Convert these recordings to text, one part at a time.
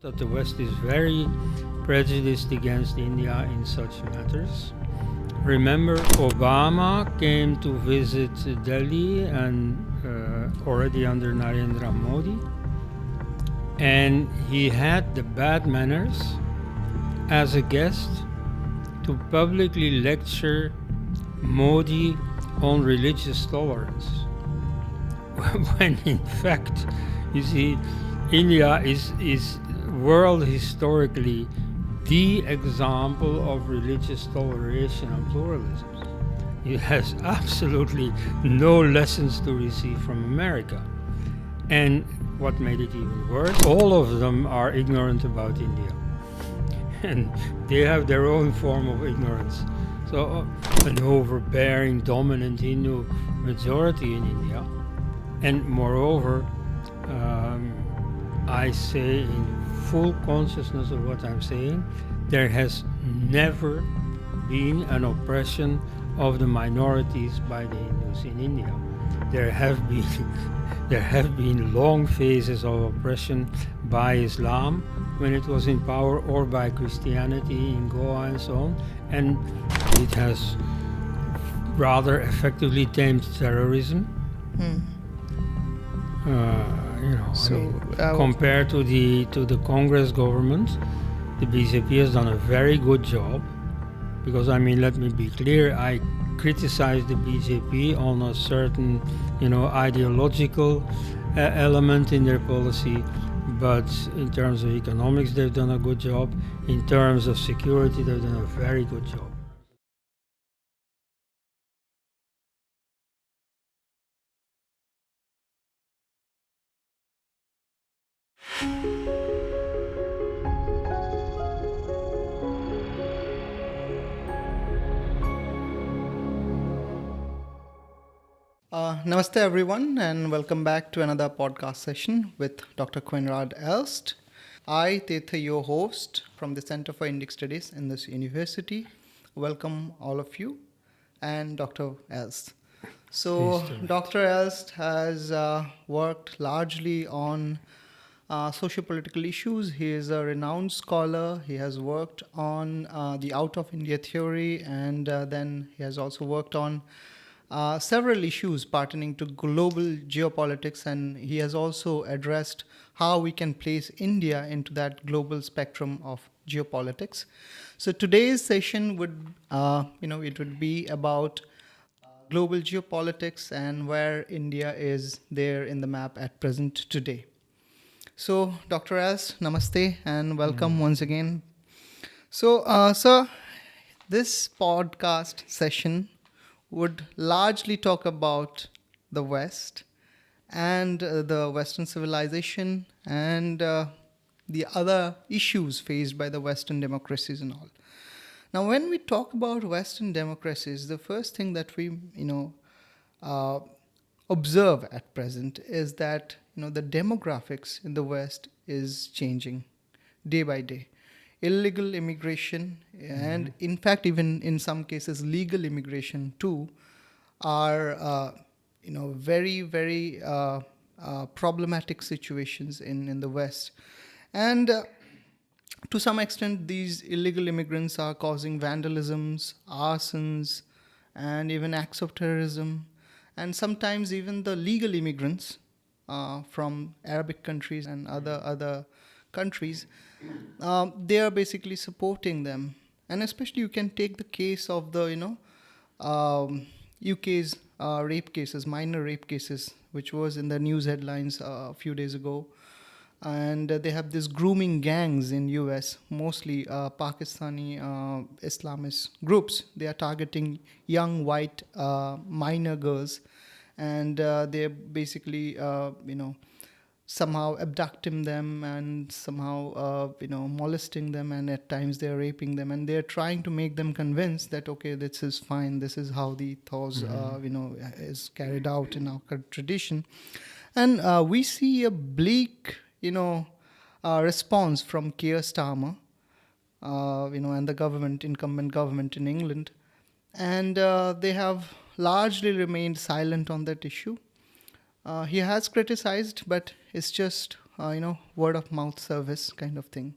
that the West is very prejudiced against India in such matters. Remember, Obama came to visit Delhi and already under Narendra Modi, and he had the bad manners as a guest to publicly lecture Modi on religious tolerance. When in fact, you see, India is world historically the example of religious toleration and pluralism. It has absolutely no lessons to receive from America. And what made it even worse, all of them are ignorant about India. And they have their own form of ignorance. So an overbearing, dominant Hindu majority in India. And moreover, I say in full consciousness of what I'm saying, there has never been an oppression of the minorities by the Hindus in India. There have been long phases of oppression by Islam when it was in power, or by Christianity in Goa and so on, and it has rather effectively tamed terrorism. Compared to the Congress government, the BJP has done a very good job. Because let me be clear, I criticize the BJP on a certain, ideological element in their policy, but in terms of economics, they've done a good job. In terms of security, they've done a very good job. Namaste everyone, and welcome back to another podcast session with Dr. Koenraad Elst. I, Tirtha, your host from the Center for Indic Studies in Indus University, welcome all of you and Dr. Elst. So Dr. Elst has worked largely on socio-political issues. He is a renowned scholar. He has worked on the out of India theory, and then he has also worked on several issues pertaining to global geopolitics, and he has also addressed how we can place India into that global spectrum of geopolitics. So today's session would, it would be about global geopolitics and where India is there in the map at present today. So, Dr. Elst, namaste and welcome once again. So, sir, this podcast session would largely talk about the West and the Western civilization and the other issues faced by the Western democracies and all. Now, when we talk about Western democracies, the first thing that we, observe at present is that, the demographics in the West is changing day by day. Illegal immigration and, in fact, even in some cases, legal immigration too, are, very, very problematic situations in the West. And to some extent, these illegal immigrants are causing vandalisms, arsons, and even acts of terrorism. And sometimes even the legal immigrants from Arabic countries and other countries, they are basically supporting them. And especially you can take the case of the, UK's rape cases, minor rape cases, which was in the news headlines a few days ago. And they have these grooming gangs in US, mostly Pakistani Islamist groups. They are targeting young white minor girls, and they're basically, somehow abducting them and somehow, molesting them, and at times they're raping them, and they're trying to make them convinced that, okay, this is fine, this is how the thoughts, is carried out in our tradition. And we see a bleak, response from Keir Starmer, and the government, incumbent government in England, and they have largely remained silent on that issue. He has criticized, but it's just word of mouth service kind of thing.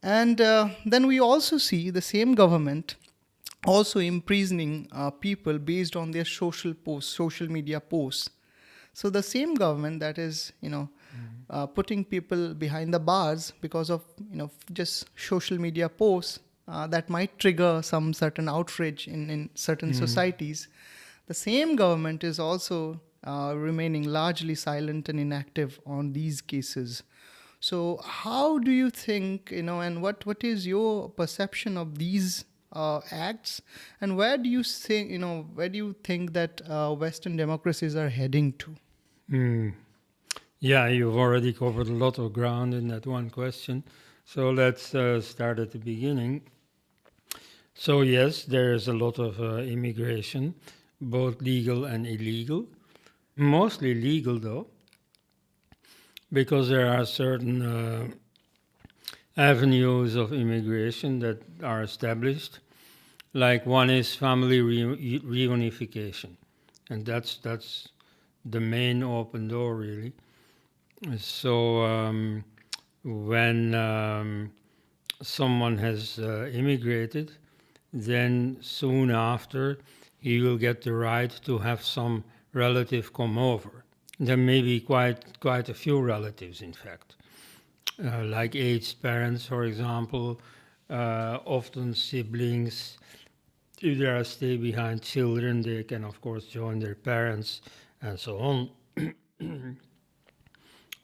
And then we also see the same government also imprisoning people based on their social media posts. So the same government that is, putting people behind the bars because of, just social media posts that might trigger some certain outrage in certain societies. The same government is also remaining largely silent and inactive on these cases. So how do you think, and what is your perception of these acts, and where do you think that Western democracies are heading to? Yeah, you've already covered a lot of ground in that one question. So let's start at the beginning. So yes, there is a lot of immigration, both legal and illegal. Mostly legal though, because there are certain avenues of immigration that are established. Like one is family reunification, and that's the main open door really. So when someone has immigrated, then soon after he will get the right to have some relative come over. There may be quite a few relatives, in fact, like aged parents, for example, often siblings. If there are stay-behind children, they can, of course, join their parents, and so on.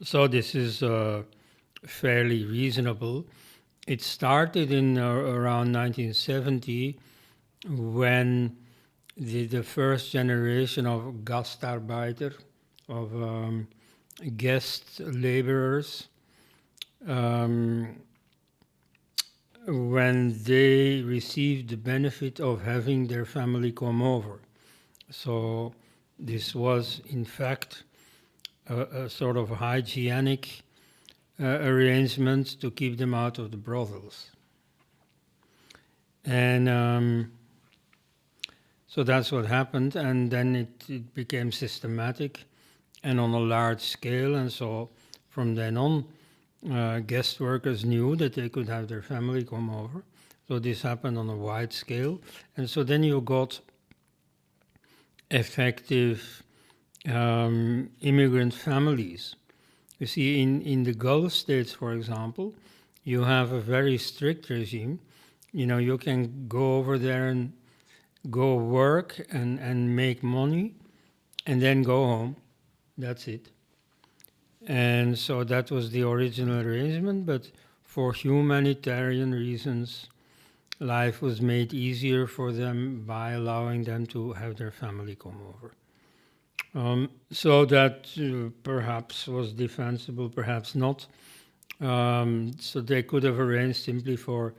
So this is fairly reasonable. It started in around 1970 when the first generation of gastarbeiter, of guest laborers, when they received the benefit of having their family come over. So this was, in fact, a sort of hygienic arrangement to keep them out of the brothels. And so that's what happened, and then it became systematic and on a large scale, and so from then on, guest workers knew that they could have their family come over. So this happened on a wide scale, and so then you got effective immigrant families. You see, in the Gulf states, for example, you have a very strict regime. You can go over there and go work and make money and then go home. That's it. And so that was the original arrangement, but for humanitarian reasons, life was made easier for them by allowing them to have their family come over. So that perhaps was defensible, perhaps not. So they could have arranged simply for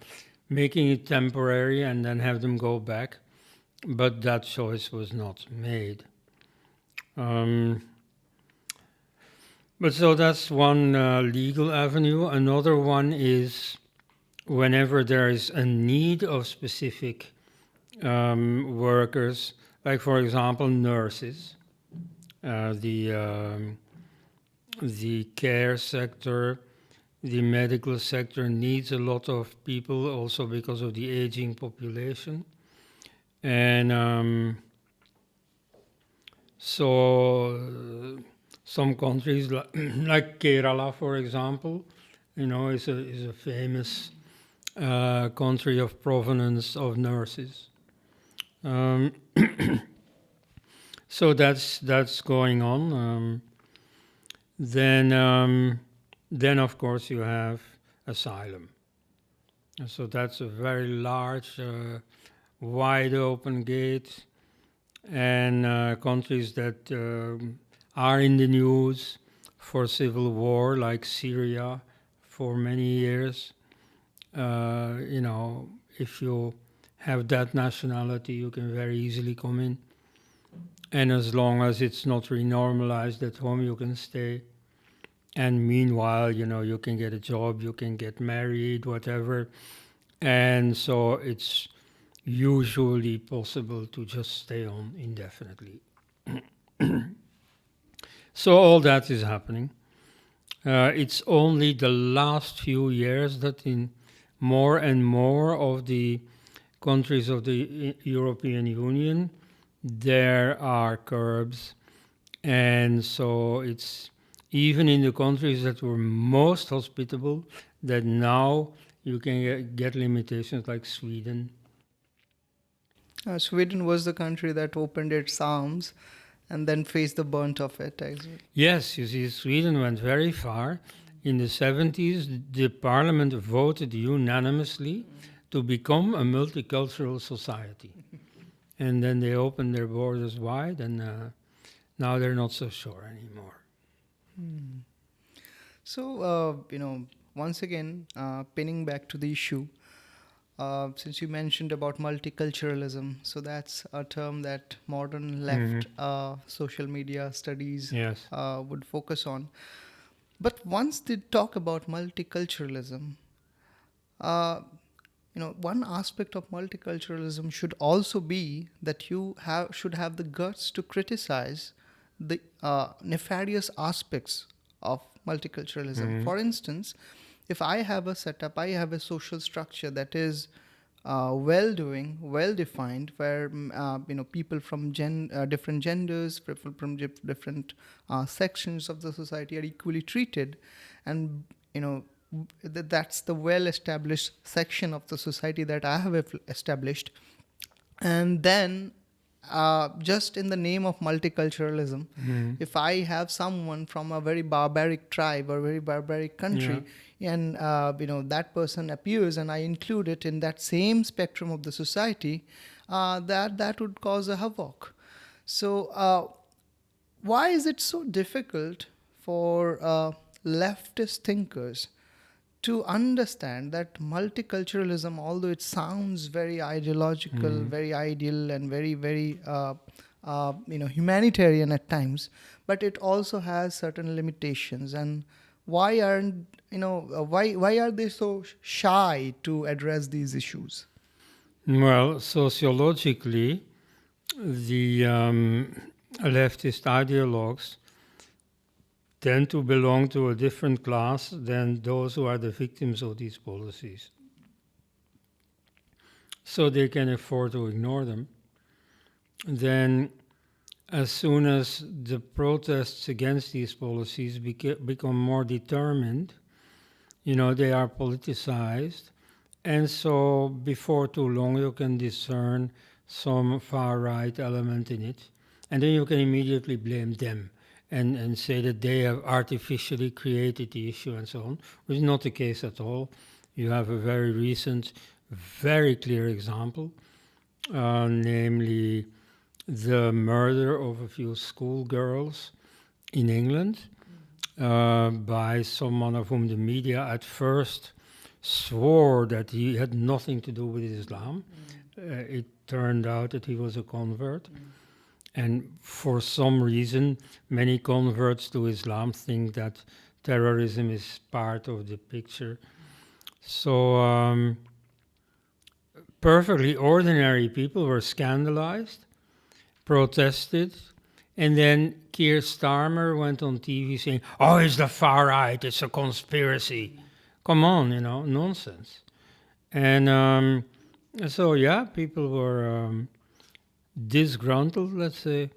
making it temporary and then have them go back, but that choice was not made. But so that's one legal avenue. Another one is whenever there is a need of specific workers, like for example nurses, the care sector, the medical sector needs a lot of people also because of the aging population. And so some countries like Kerala, for example, is a famous country of provenance of nurses. So that's going on. Then of course you have asylum. And so that's a very large, wide open gate, and countries that are in the news for civil war, like Syria, for many years. If you have that nationality, you can very easily come in. And as long as it's not renormalized at home, you can stay. And meanwhile, you can get a job, you can get married, whatever. And so it's usually possible to just stay on indefinitely. So all that is happening. It's only the last few years that in more and more of the countries of the European Union, there are curbs. And so it's even in the countries that were most hospitable that now you can get limitations like Sweden. Sweden was the country that opened its arms and then faced the brunt of it. Yes, you see, Sweden went very far. In the 70s, the parliament voted unanimously to become a multicultural society. And then they opened their borders wide, and now they're not so sure anymore. So, once again, pinning back to the issue, since you mentioned about multiculturalism, so that's a term that modern left social media studies would focus on. But once they talk about multiculturalism, one aspect of multiculturalism should also be that you should have the guts to criticize the nefarious aspects of multiculturalism. For instance, if I have a setup, I have a social structure that is well-doing, well-defined, where people from different genders, people from different sections of the society are equally treated, and that's the well-established section of the society that I have established, and then just in the name of multiculturalism, if I have someone from a very barbaric tribe or very barbaric country, and that person appears and I include it in that same spectrum of the society, that would cause a havoc. So why is it so difficult for leftist thinkers to understand that multiculturalism, although it sounds very ideological, very ideal, and very, very humanitarian at times, but it also has certain limitations? And why aren't why are they so shy to address these issues? Well, sociologically, the leftist ideologues tend to belong to a different class than those who are the victims of these policies. So they can afford to ignore them. Then, as soon as the protests against these policies become more determined, they are politicized. And so before too long, you can discern some far-right element in it. And then you can immediately blame them and say that they have artificially created the issue and so on, which is not the case at all. You have a very recent, very clear example, namely the murder of a few schoolgirls in England by someone of whom the media at first swore that he had nothing to do with Islam. It turned out that he was a convert. And for some reason, many converts to Islam think that terrorism is part of the picture. So perfectly ordinary people were scandalized, protested, and then Keir Starmer went on TV saying, "Oh, it's the far right, it's a conspiracy." Come on, nonsense. And so, people were disgruntled, let's say.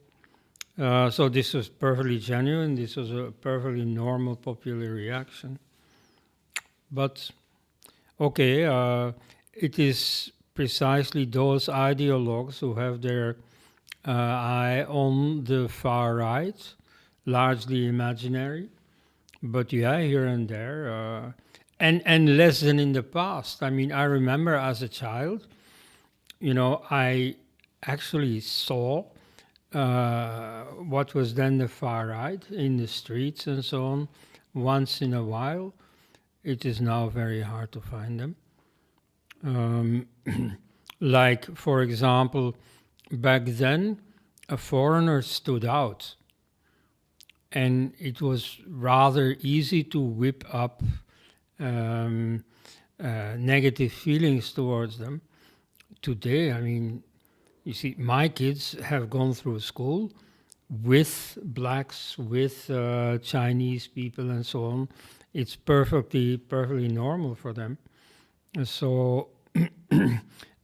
So this was perfectly genuine. This was a perfectly normal popular reaction. But, okay, it is precisely those ideologues who have their eye on the far right, largely imaginary, but here and there, and less than in the past. I mean, I remember as a child, I actually saw what was then the far right in the streets and so on once in a while. It is now very hard to find them. Like, for example, back then, a foreigner stood out, and it was rather easy to whip up negative feelings towards them. Today, I mean, you see, my kids have gone through school with blacks, with Chinese people, and so on. It's perfectly normal for them. And so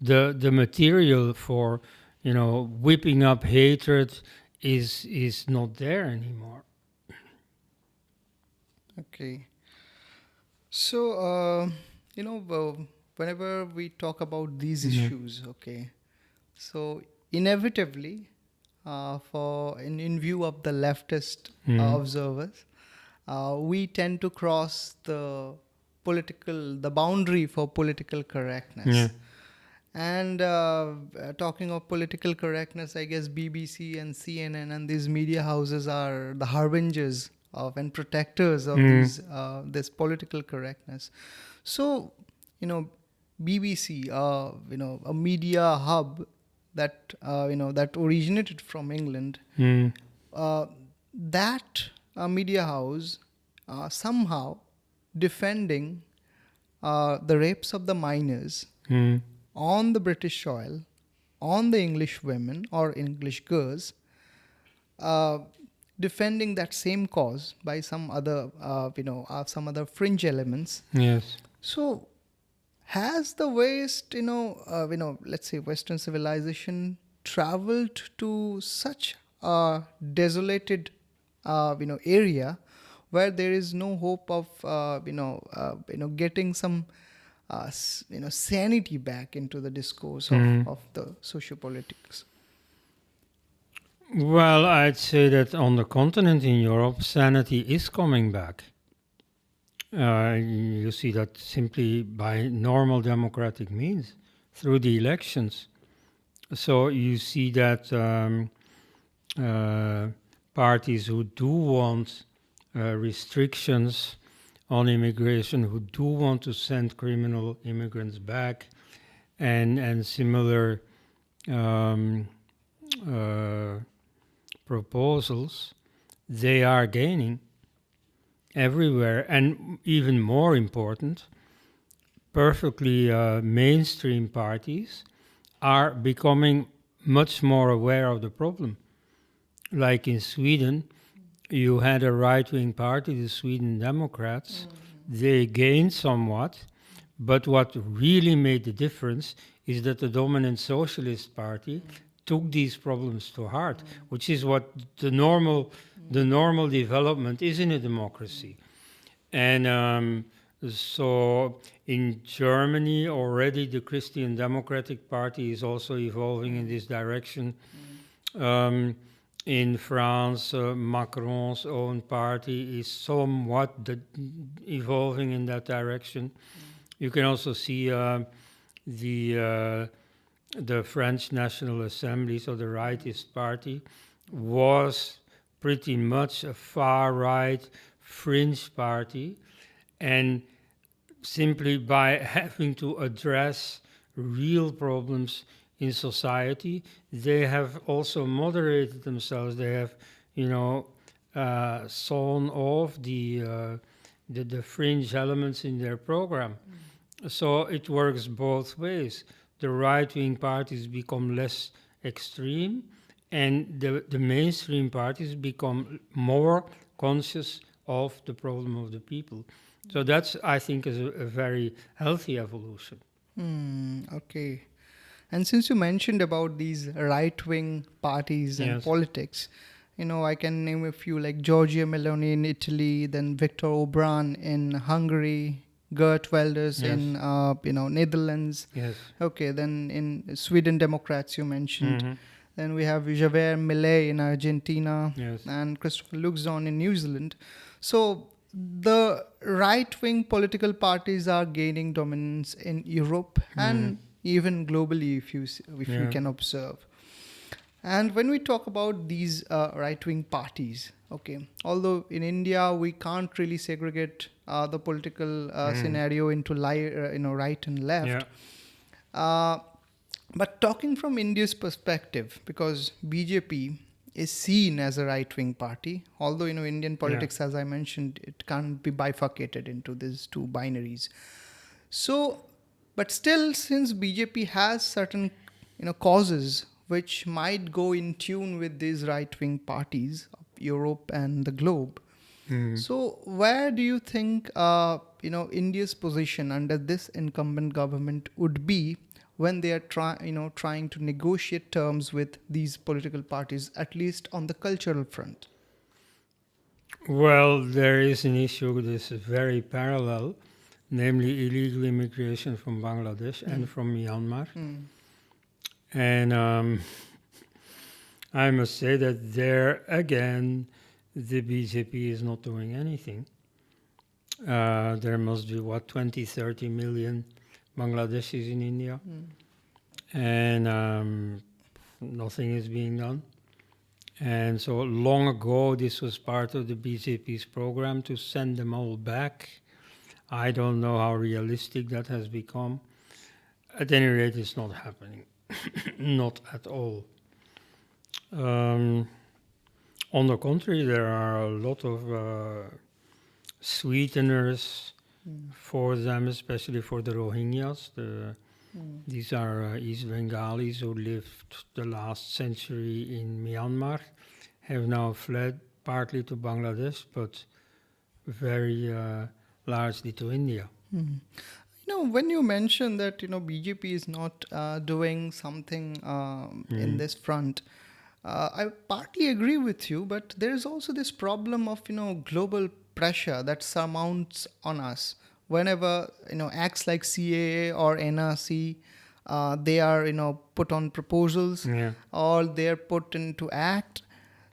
the material for whipping up hatred is not there anymore. Okay. So, whenever we talk about these issues, okay, so inevitably, in view of the leftist observers, we tend to cross the boundary for political correctness. Yeah. And talking of political correctness, I guess BBC and CNN and these media houses are the harbingers of and protectors of this political correctness. So, BBC, a media hub that that originated from England, that media house somehow defending the rapes of the minors on the British soil, on the English women or English girls, defending that same cause by some other fringe elements. Yes. So, has the West, let's say Western civilization, traveled to such a desolated, area where there is no hope of, getting some, sanity back into the discourse of the sociopolitics? Well, I'd say that on the continent in Europe, sanity is coming back. You see that simply by normal democratic means, through the elections. So you see that parties who do want restrictions on immigration, who do want to send criminal immigrants back, and similar proposals, they are gaining everywhere. And even more important, perfectly mainstream parties are becoming much more aware of the problem. Like in Sweden, you had a right-wing party, the Sweden Democrats. They gained somewhat, but what really made the difference is that the dominant socialist party took these problems to heart, which is what the normal development is in a democracy. And so in Germany already the Christian Democratic Party is also evolving in this direction. In France, Macron's own party is somewhat evolving in that direction. You can also see the French National Assembly, so the rightist party, was pretty much a far-right fringe party, and simply by having to address real problems in society, they have also moderated themselves. They have, sawn off the fringe elements in their program. So it works both ways. The right-wing parties become less extreme, and the mainstream parties become more conscious of the problem of the people. So that's, I think, is a very healthy evolution. Okay. And since you mentioned about these right-wing parties and politics, I can name a few like Giorgia Meloni in Italy, then Viktor Orban in Hungary, Geert Wilders in Netherlands. Yes. Okay, then in Sweden Democrats you mentioned. Then we have Javier Milei in Argentina and Christopher Luxon in New Zealand. So the right-wing political parties are gaining dominance in Europe and even globally, if you can observe. And when we talk about these right-wing parties, okay, although in India we can't really segregate the political scenario into right and left, but talking from India's perspective, because BJP is seen as a right-wing party, although Indian politics, as I mentioned, it can't be bifurcated into these two binaries. So, but still, since BJP has certain causes which might go in tune with these right-wing parties of Europe and the globe. So where do you think India's position under this incumbent government would be when they are trying to negotiate terms with these political parties, at least on the cultural front? Well, there is an issue that is very parallel, namely illegal immigration from Bangladesh and from Myanmar. And I must say that there again, the BJP is not doing anything. There must be, 20, 30 million Bangladeshis in India. And nothing is being done. And so long ago, this was part of the BJP's program to send them all back. I don't know how realistic that has become. At any rate, it's not happening. Not at all. On the contrary, there are a lot of sweeteners for them, especially for the Rohingyas. These are East Bengalis who lived the last century in Myanmar, have now fled partly to Bangladesh, but very largely to India. When you mention that BJP is not doing something in this front, I partly agree with you, but there is also this problem of global pressure that surmounts on us whenever acts like CAA or NRC they are put on proposals or they're put into act.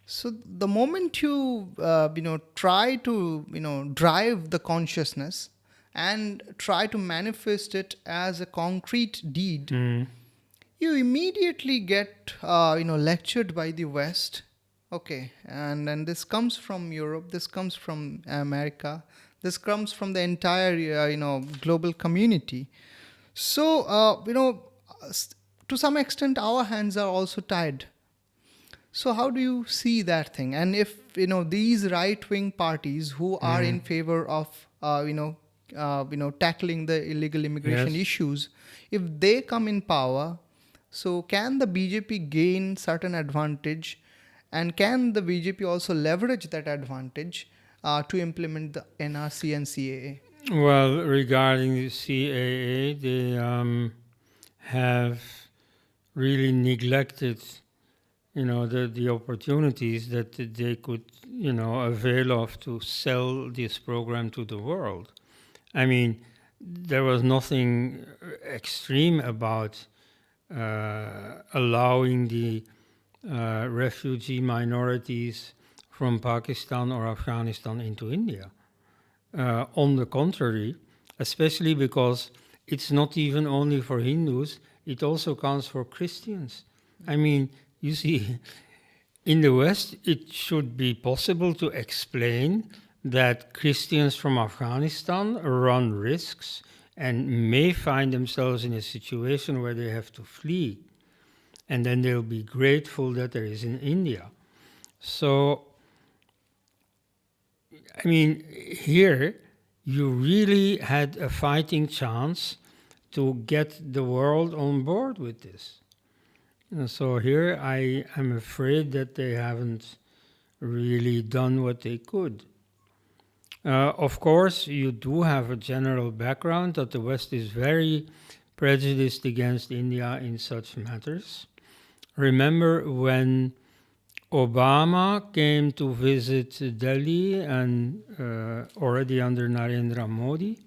So the moment you try to drive the consciousness and try to manifest it as a concrete deed, you immediately get lectured by the West. Okay, and this comes from Europe, this comes from America, this comes from the entire global community. So to some extent our hands are also tied. So how do you see that thing? And if these right-wing parties who are in favor of tackling the illegal immigration issues, if they come in power, so can the BJP gain certain advantage, and can the BJP also leverage that advantage to implement the NRC and CAA? Well, regarding the CAA, they have really neglected, the opportunities that they could, avail of to sell this program to the world. I mean, there was nothing extreme about allowing the refugee minorities from Pakistan or Afghanistan into India. On the contrary, especially because it's not even only for Hindus, it also counts for Christians. I mean, you see, in the West, it should be possible to explain that Christians from Afghanistan run risks and may find themselves in a situation where they have to flee. And then they'll be grateful that there is in India. So, I mean, here you really had a fighting chance to get the world on board with this. And so here I am afraid that they haven't really done what they could. Of course, you do have a general background that the West is very prejudiced against India in such matters. Remember when Obama came to visit Delhi and already under Narendra Modi,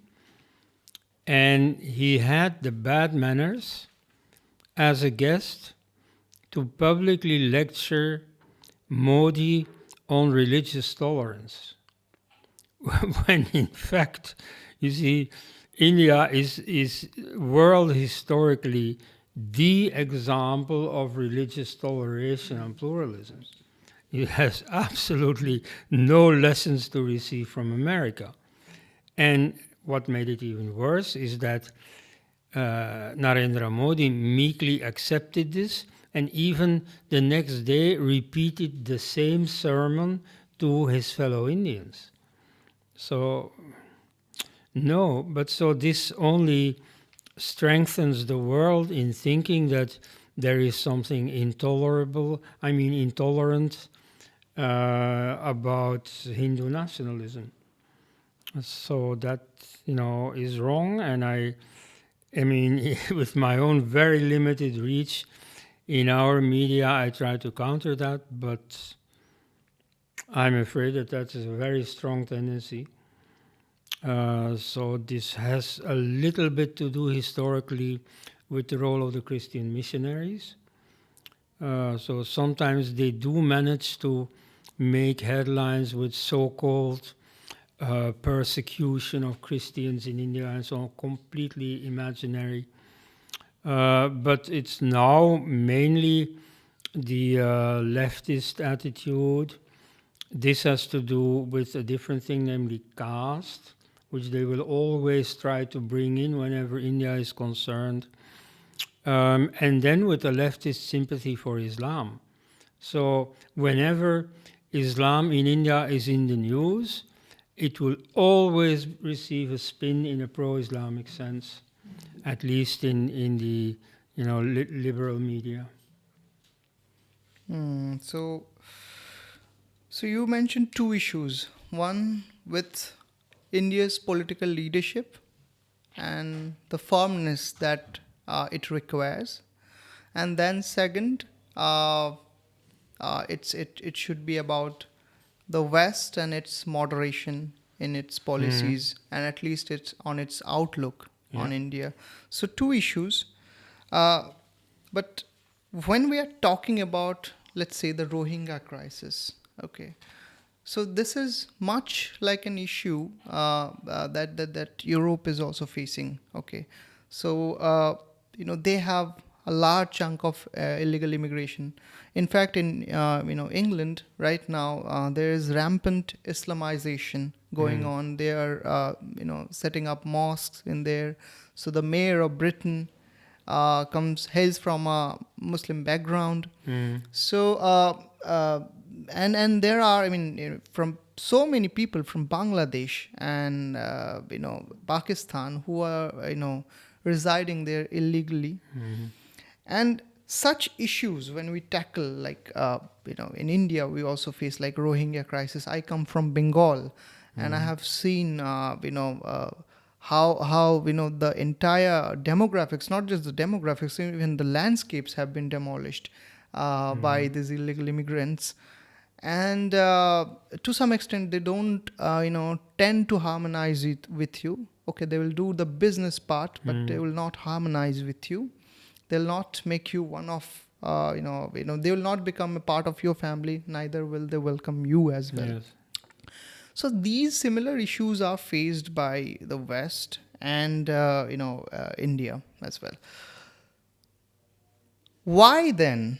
and he had the bad manners as a guest to publicly lecture Modi on religious tolerance. When in fact, you see, India is world historically the example of religious toleration and pluralism. It has absolutely no lessons to receive from America. And what made it even worse is that Narendra Modi meekly accepted this and even the next day repeated the same sermon to his fellow Indians. So, no, but so this only strengthens the world in thinking that there is something intolerant about Hindu nationalism. So that, is wrong. And I mean, with my own very limited reach in our media, I try to counter that, but I'm afraid that that's a very strong tendency. So this has a little bit to do historically with the role of the Christian missionaries. So sometimes they do manage to make headlines with so-called persecution of Christians in India and so on, completely imaginary. But it's now mainly the leftist attitude. This has to do with a different thing, namely caste, which they will always try to bring in whenever India is concerned. And then with a leftist sympathy for Islam. So whenever Islam in India is in the news, it will always receive a spin in a pro-Islamic sense, at least in the liberal media. So you mentioned two issues. One with India's political leadership and the firmness that it requires, and then second, it should be about the West and its moderation in its policies, and at least it's on its outlook on India. So two issues, but when we are talking about, let's say, the Rohingya crisis, okay, so this is much like an issue that Europe is also facing. Okay, so they have a large chunk of illegal immigration. In fact, in England right now, there is rampant Islamization going on. They are setting up mosques in there. So the mayor of Britain hails from a Muslim background. So and there are, from so many people from Bangladesh and Pakistan who are residing there illegally. And such issues, when we tackle, like in India we also face like Rohingya crisis. I come from Bengal, and I have seen how the entire demographics, not just the demographics, even the landscapes have been demolished by these illegal immigrants. And to some extent they don't tend to harmonize it with you. Okay, they will do the business part, but they will not harmonize with you. They'll not make you one of they will not become a part of your family, neither will they welcome you as well. Yes. So these similar issues are faced by the West and India as well. Why then,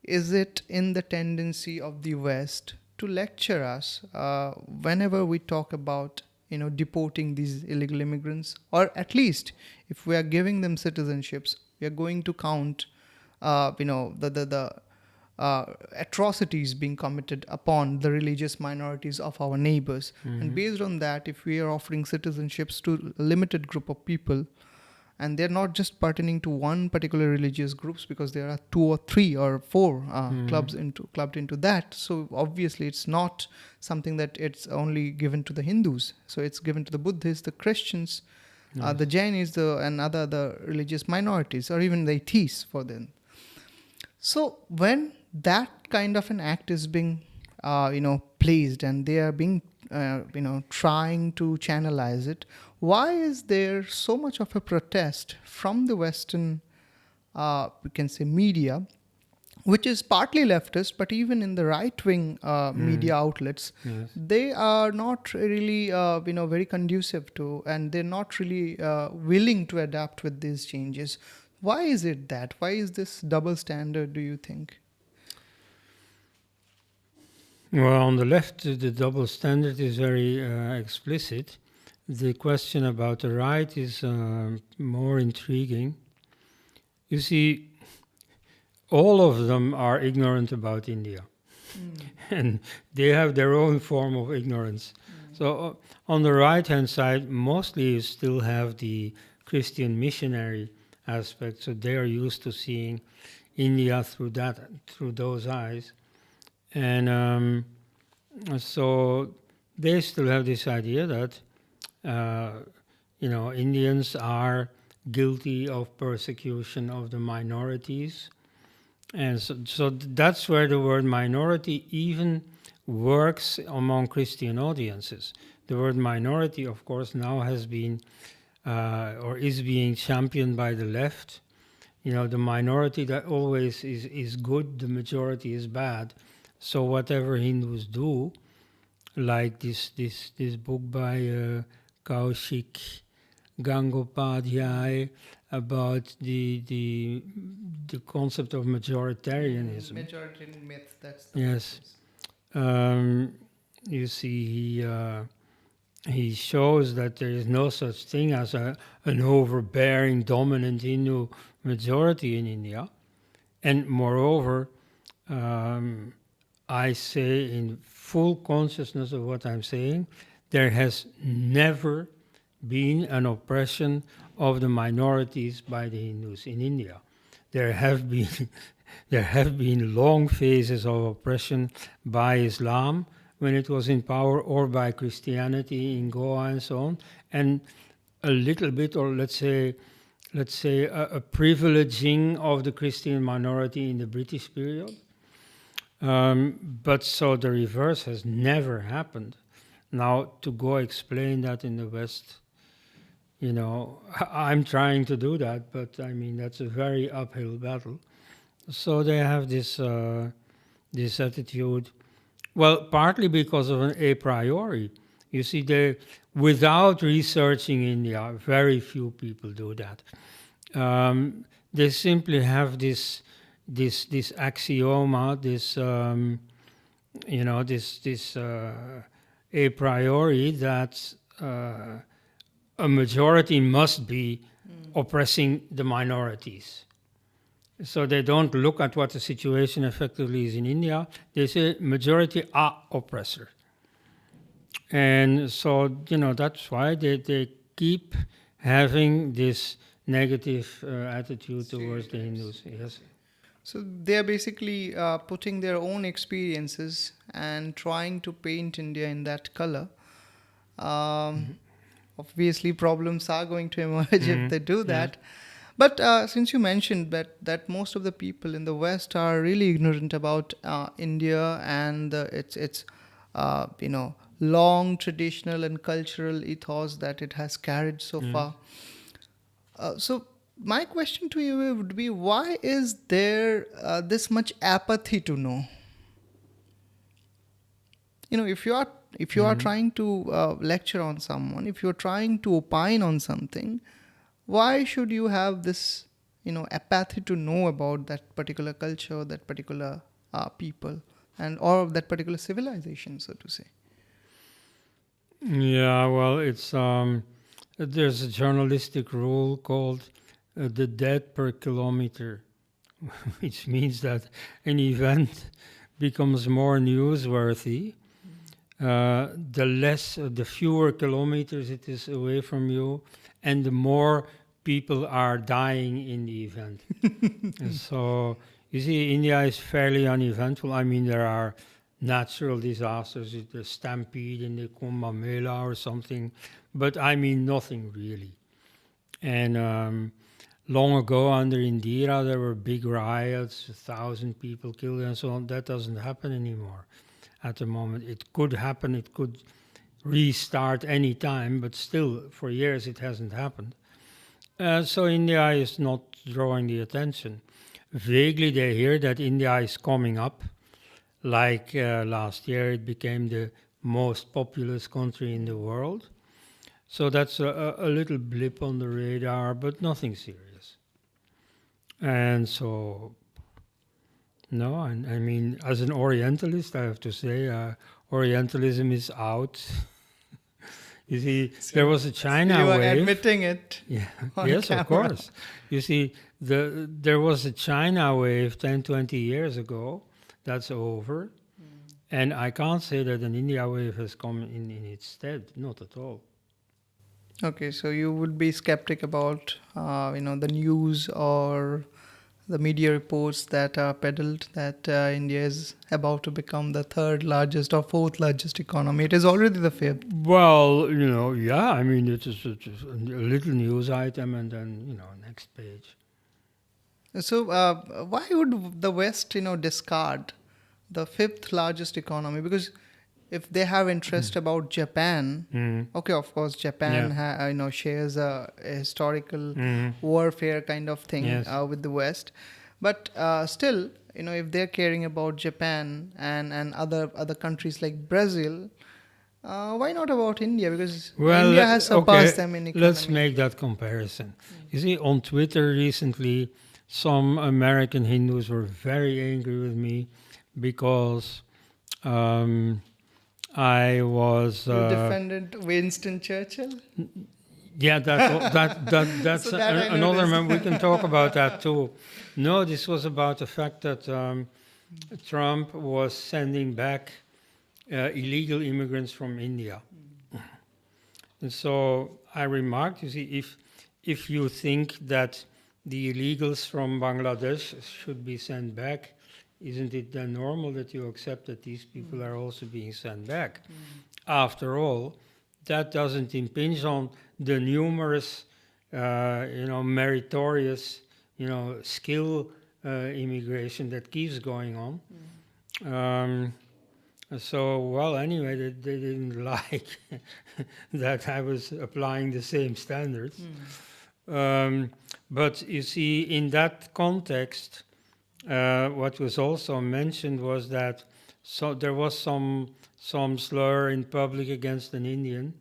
is it in the tendency of the West to lecture us whenever we talk about deporting these illegal immigrants, or at least if we are giving them citizenships, we are going to count the atrocities being committed upon the religious minorities of our neighbors. And based on that, if we are offering citizenships to a limited group of people, and they're not just pertaining to one particular religious groups, because there are 2 or 3 or 4 clubbed into that. So obviously it's not something that it's only given to the Hindus. So it's given to the Buddhists, the Christians, the Jainis, and other religious minorities, or even the atheists for them. So when that kind of an act is being placed, and they are being trying to channelize it, why is there so much of a protest from the Western, we can say, media, which is partly leftist, but even in the right-wing media outlets, they are not really, very conducive to, and they're not really willing to adapt with these changes. Why is it that? Why is this double standard, do you think? Well, on the left, the double standard is very explicit. The question about the right is more intriguing. You see, all of them are ignorant about India. And they have their own form of ignorance. So on the right-hand side, mostly you still have the Christian missionary aspect. So they are used to seeing India through those eyes. And so they still have this idea that, Indians are guilty of persecution of the minorities. And so that's where the word minority even works among Christian audiences. The word minority, of course, now has been or is being championed by the left. The minority that always is good, the majority is bad. So whatever Hindus do, like this book by Kaushik Gangopadhyay about the concept of majoritarianism. Majoritarian myth, that's the Yes. You see, he shows that there is no such thing as an overbearing, dominant Hindu majority in India. And moreover, I say in full consciousness of what I'm saying, there has never been an oppression of the minorities by the Hindus in India. There have been long phases of oppression by Islam when it was in power, or by Christianity in Goa and so on, and a little bit, or let's say a privileging of the Christian minority in the British period. But so the reverse has never happened. Now, to go explain that in the West, I'm trying to do that, but I mean, that's a very uphill battle. So they have this attitude, well, partly because of an a priori. You see, without researching India, very few people do that. They simply have this axioma, this a priori that a majority must be oppressing the minorities. So they don't look at what the situation effectively is in India. They say majority are oppressor. And so, that's why they keep having this negative attitude towards the Hindus. Yes. So they are basically putting their own experiences and trying to paint India in that color. Obviously, problems are going to emerge if they do that. Yeah. But since you mentioned that most of the people in the West are really ignorant about India and its long traditional and cultural ethos that it has carried so far. So my question to you would be, why is there this much apathy to know? If you are trying to lecture on someone, if you're trying to opine on something, why should you have this, apathy to know about that particular culture, that particular people, or that particular civilization, so to say? Yeah, well, it's there's a journalistic rule called the dead per kilometer, which means that an event becomes more newsworthy the fewer kilometers it is away from you, and the more people are dying in the event. So you see, India is fairly uneventful. I mean, there are natural disasters, the stampede in the Kumbh Mela or something, but I mean nothing really. And long ago under Indira, there were big riots, 1,000 people killed and so on. That doesn't happen anymore at the moment. It could happen, it could restart any time, but still for years it hasn't happened. So India is not drawing the attention. Vaguely they hear that India is coming up. Like last year, it became the most populous country in the world. So that's a little blip on the radar, but nothing serious. And so, no, I mean, as an Orientalist, I have to say, Orientalism is out. You see, so there was a China wave. You are admitting it. Yeah. Yes, camera. Of course. You see, there was a China wave 10, 20 years ago. That's over. And I can't say that an India wave has come in its stead. Not at all. Okay, so you would be skeptic about, the news or the media reports that are peddled that India is about to become the third largest or fourth largest economy. It is already the fifth. Well, yeah, I mean, it's a little news item and then, next page. So why would the West, discard the fifth largest economy? Because if they have interest about Japan, okay, of course, Japan shares a historical warfare kind of thing Yes. with the West, but still, if they're caring about Japan and other countries like Brazil, why not about India? Because India has surpassed them in economy. Let's make that comparison. You see, on Twitter recently, some American Hindus were very angry with me because I was. You defended Winston Churchill? Yeah, that's So that I another noticed. we can talk about that too. No, this was about the fact that Trump was sending back illegal immigrants from India. And so I remarked, you see, if you think that the illegals from Bangladesh should be sent back, isn't it then normal that you accept that these people are also being sent back? After all, that doesn't impinge on the numerous, meritorious, skill immigration that keeps going on. Anyway, they didn't like that I was applying the same standards. But you see, in that context, what was also mentioned was that there was some slur in public against an Indian,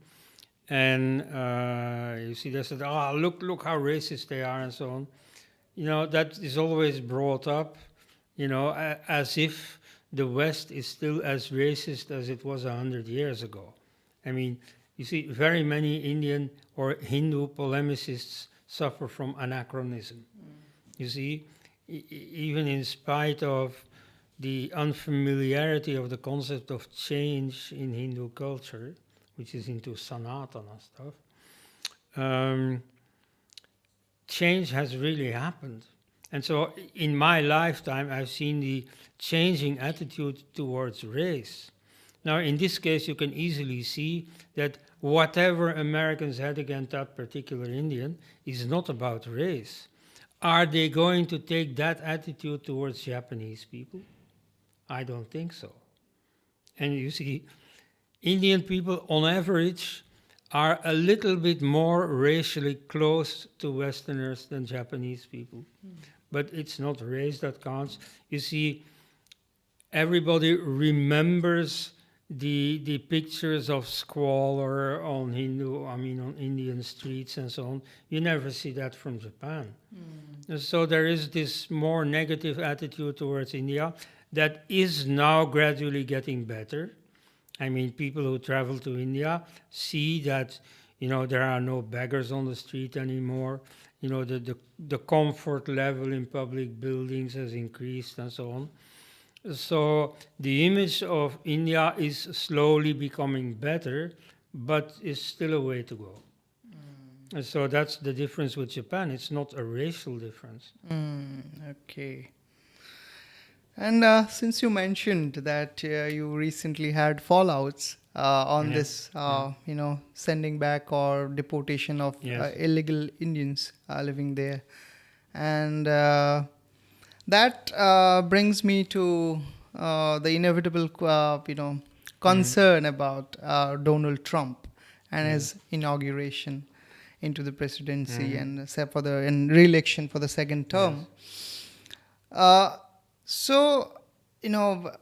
and you see, they said, look how racist they are, and so on. That is always brought up, as if the West is still as racist as it was 100 years ago. I mean, you see, very many Indian or Hindu polemicists suffer from anachronism. You see, even in spite of the unfamiliarity of the concept of change in Hindu culture, which is into Sanatana stuff, change has really happened. And so in my lifetime, I've seen the changing attitude towards race. Now, in this case, you can easily see that whatever Americans had against that particular Indian is not about race. Are they going to take that attitude towards Japanese people? I don't think so. And you see, Indian people, on average, are a little bit more racially close to Westerners than Japanese people. But it's not race that counts. You see, everybody remembers the pictures of squalor on on Indian streets and so on. You never see that from Japan. So there is this more negative attitude towards India that is now gradually getting better. I mean, people who travel to India see that, there are no beggars on the street anymore. The comfort level in public buildings has increased and so on. So the image of India is slowly becoming better, but is still a way to go. And so that's the difference with Japan. It's not a racial difference. Okay. And since you mentioned that you recently had fallouts on this, sending back or deportation of illegal Indians living there, and that brings me to the inevitable, concern about Donald Trump and his inauguration into the presidency and for the re-election for the second term. So,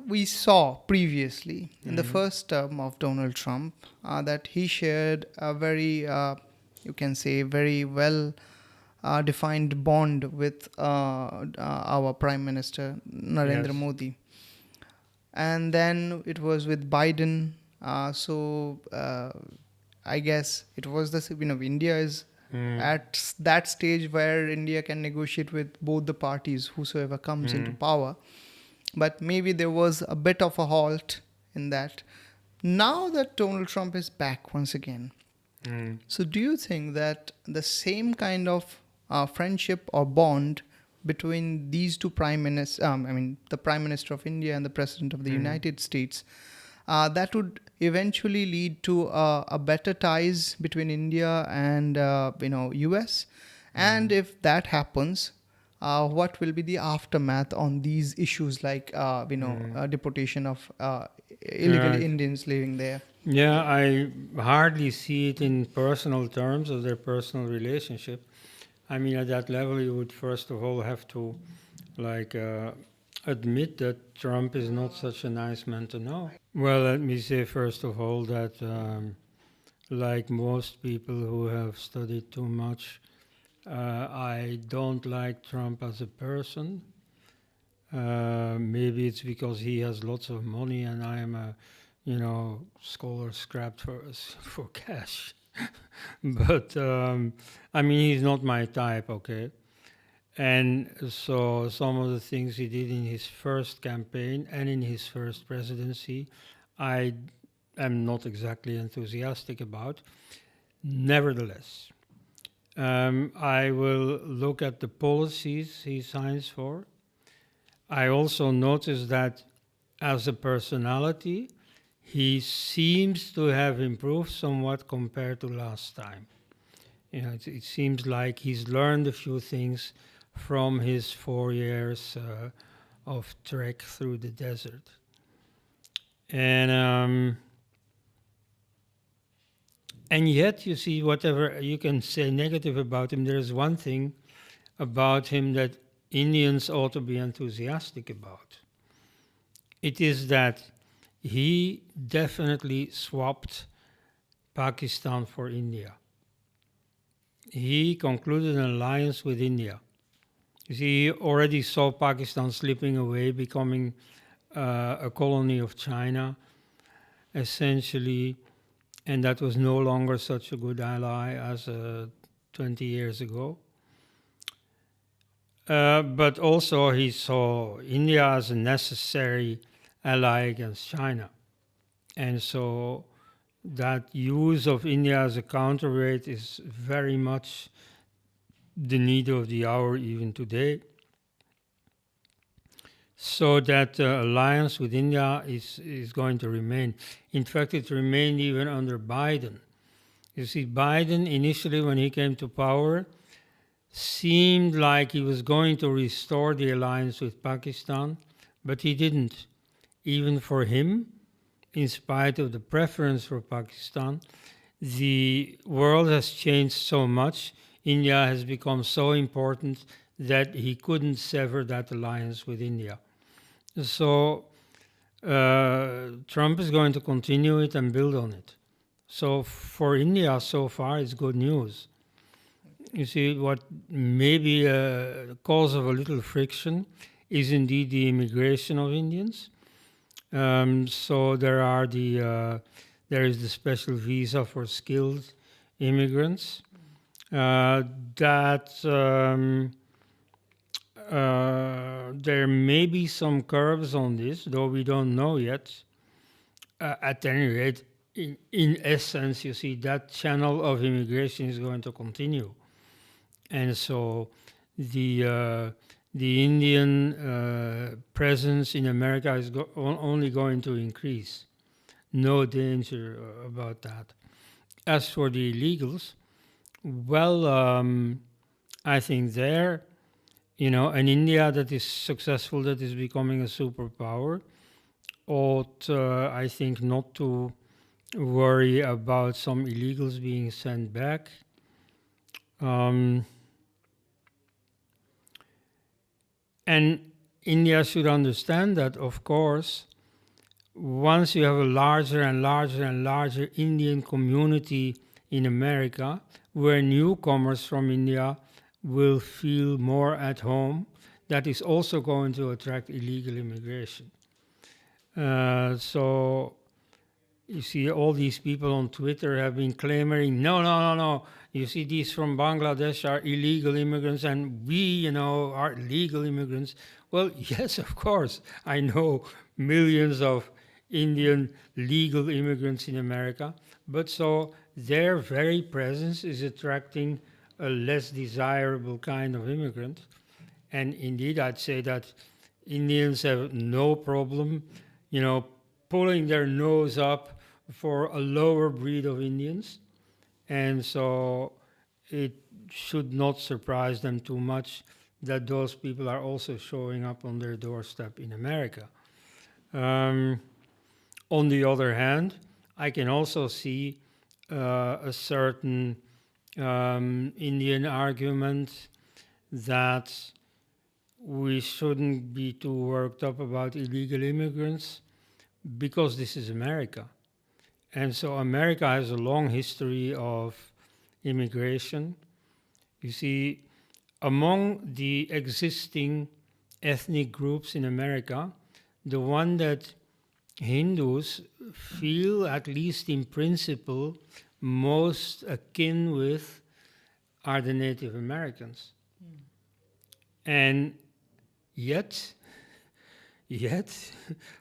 we saw previously in the first term of Donald Trump that he shared a very, you can say, very well defined bond with our Prime Minister Narendra Modi. And then it was with Biden. I guess it was India is at that stage where India can negotiate with both the parties, whosoever comes into power. But maybe there was a bit of a halt in that. Now that Donald Trump is back once again, So, do you think that the same kind of friendship or bond between these two prime ministers, the Prime Minister of India and the President of the United States, that would eventually lead to a better ties between India and US? And if that happens, what will be the aftermath on these issues like deportation of illegal Right. Indians living there? Yeah, I hardly see it in personal terms of their personal relationship. I mean, at that level, you would first of all have to, admit that Trump is not such a nice man to know. Well, let me say first of all that, like most people who have studied too much, I don't like Trump as a person. Maybe it's because he has lots of money and I am a, scholar scrapped for cash. But I mean, he's not my type, okay? And so some of the things he did in his first campaign and in his first presidency, I am not exactly enthusiastic about. Nevertheless, I will look at the policies he signs for. I also notice that as a personality, he seems to have improved somewhat compared to last time. It seems like he's learned a few things from his 4 years of trek through the desert. And yet, you see, whatever you can say negative about him, there is one thing about him that Indians ought to be enthusiastic about. It is that he definitely swapped Pakistan for India. He concluded an alliance with India. You see, he already saw Pakistan slipping away, becoming a colony of China, essentially, and that was no longer such a good ally as 20 years ago. But also he saw India as a necessary ally against China. And so that use of India as a counterweight is very much the need of the hour even today. So that alliance with India is going to remain. In fact, it remained even under Biden. You see, Biden initially when he came to power seemed like he was going to restore the alliance with Pakistan, but he didn't. Even for him, in spite of the preference for Pakistan, the world has changed so much. India has become so important that he couldn't sever that alliance with India. So Trump is going to continue it and build on it. So for India, so far, it's good news. You see, what may be a cause of a little friction is indeed the immigration of Indians. So there is the special visa for skilled immigrants. There may be some curbs on this, though we don't know yet. At any rate, in essence, you see, that channel of immigration is going to continue. And so the Indian presence in America is only going to increase. No danger about that. As for the illegals, well, I think there, an India that is successful, that is becoming a superpower, ought, I think, not to worry about some illegals being sent back. And India should understand that, of course, once you have a larger and larger and larger Indian community in America, where newcomers from India will feel more at home, that is also going to attract illegal immigration. So you see all these people on Twitter have been claiming, no. You see, these from Bangladesh are illegal immigrants and we, are legal immigrants. Well, yes, of course. I know millions of Indian legal immigrants in America, but so their very presence is attracting a less desirable kind of immigrant. And indeed, I'd say that Indians have no problem, pulling their nose up for a lower breed of Indians. And so it should not surprise them too much that those people are also showing up on their doorstep in America. On the other hand, I can also see a certain Indian argument that we shouldn't be too worked up about illegal immigrants because this is America. And so America has a long history of immigration. You see, among the existing ethnic groups in America, the one that Hindus feel, at least in principle, most akin with are the Native Americans. And yet,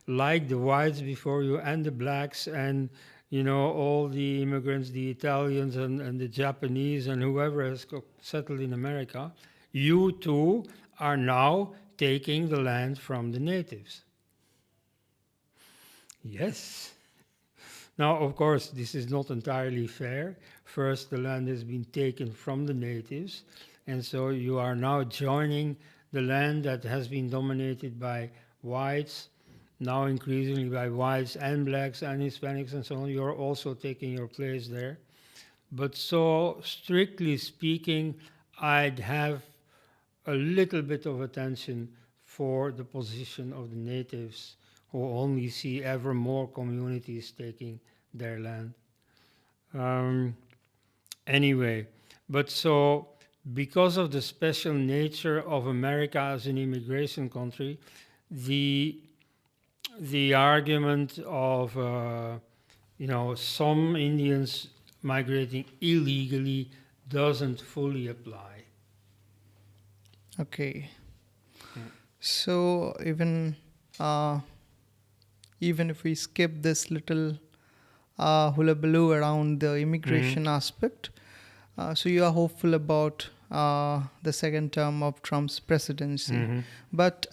like the whites before you and the blacks and all the immigrants, the Italians and the Japanese and whoever has settled in America, you too are now taking the land from the natives. Yes. Now, of course, this is not entirely fair. First, the land has been taken from the natives, and so you are now joining the land that has been dominated by whites, now increasingly by whites and blacks and Hispanics and so on. You're also taking your place there. But so, strictly speaking, I'd have a little bit of attention for the position of the natives, who only see ever more communities taking their land. Anyway, but so because of the special nature of America as an immigration country, the argument of some Indians migrating illegally doesn't fully apply. Okay. So even if we skip this little hullabaloo around the immigration aspect, so you are hopeful about the second term of Trump's presidency. But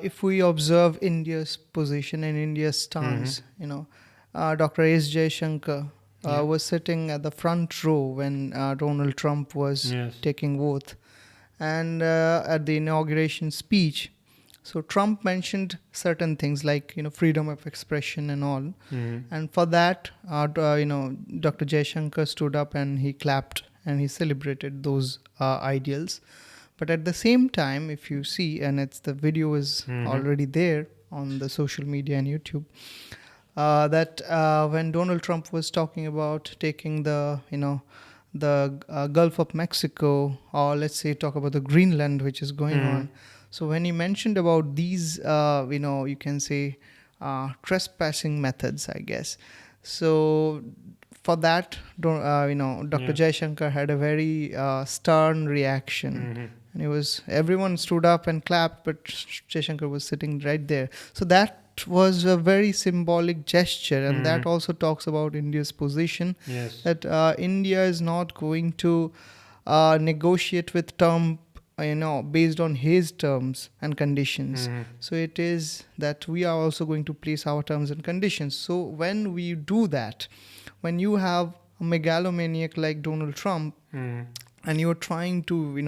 if we observe India's position and India's stance, Dr. S. Jaishankar was sitting at the front row when Donald Trump was taking oath. And at the inauguration speech, so Trump mentioned certain things like freedom of expression and all, and for that Dr. Jaishankar stood up and he clapped and he celebrated those ideals. But at the same time, if you see, and the video is already there on the social media and YouTube, that when Donald Trump was talking about taking the Gulf of Mexico, or let's say talk about the Greenland, which is going on. So when he mentioned about these, you can say trespassing methods, I guess. So for that, Dr. Jaishankar had a very stern reaction. And everyone stood up and clapped, but Jaishankar was sitting right there. So that was a very symbolic gesture, and that also talks about India's position, that India is not going to negotiate with Trump based on his terms and conditions. So it is that we are also going to place our terms and conditions. So when we do that, when you have a megalomaniac like Donald Trump, and you're trying to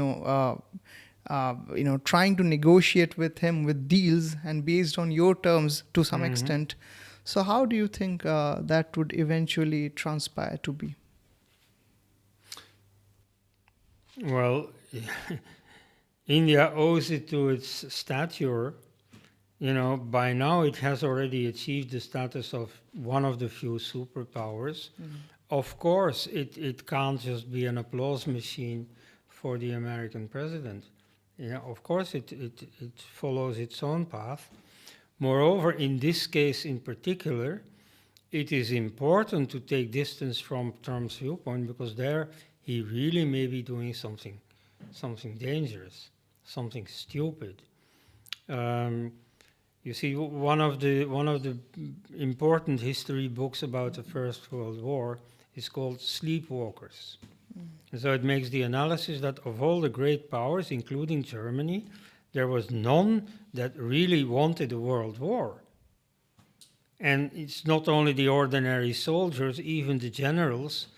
trying to negotiate with him with deals and based on your terms to some extent. So how do you think that would eventually transpire to be? Well, India owes it to its stature. By now it has already achieved the status of one of the few superpowers. Of course, it can't just be an applause machine for the American president. Of course, it follows its own path. Moreover, in this case in particular, it is important to take distance from Trump's viewpoint, because there he really may be doing something You see, one of the important history books about the First World War is called Sleepwalkers. And so it makes the analysis that of all the great powers, including Germany, there was none that really wanted a world war. And it's not only the ordinary soldiers, even the generals.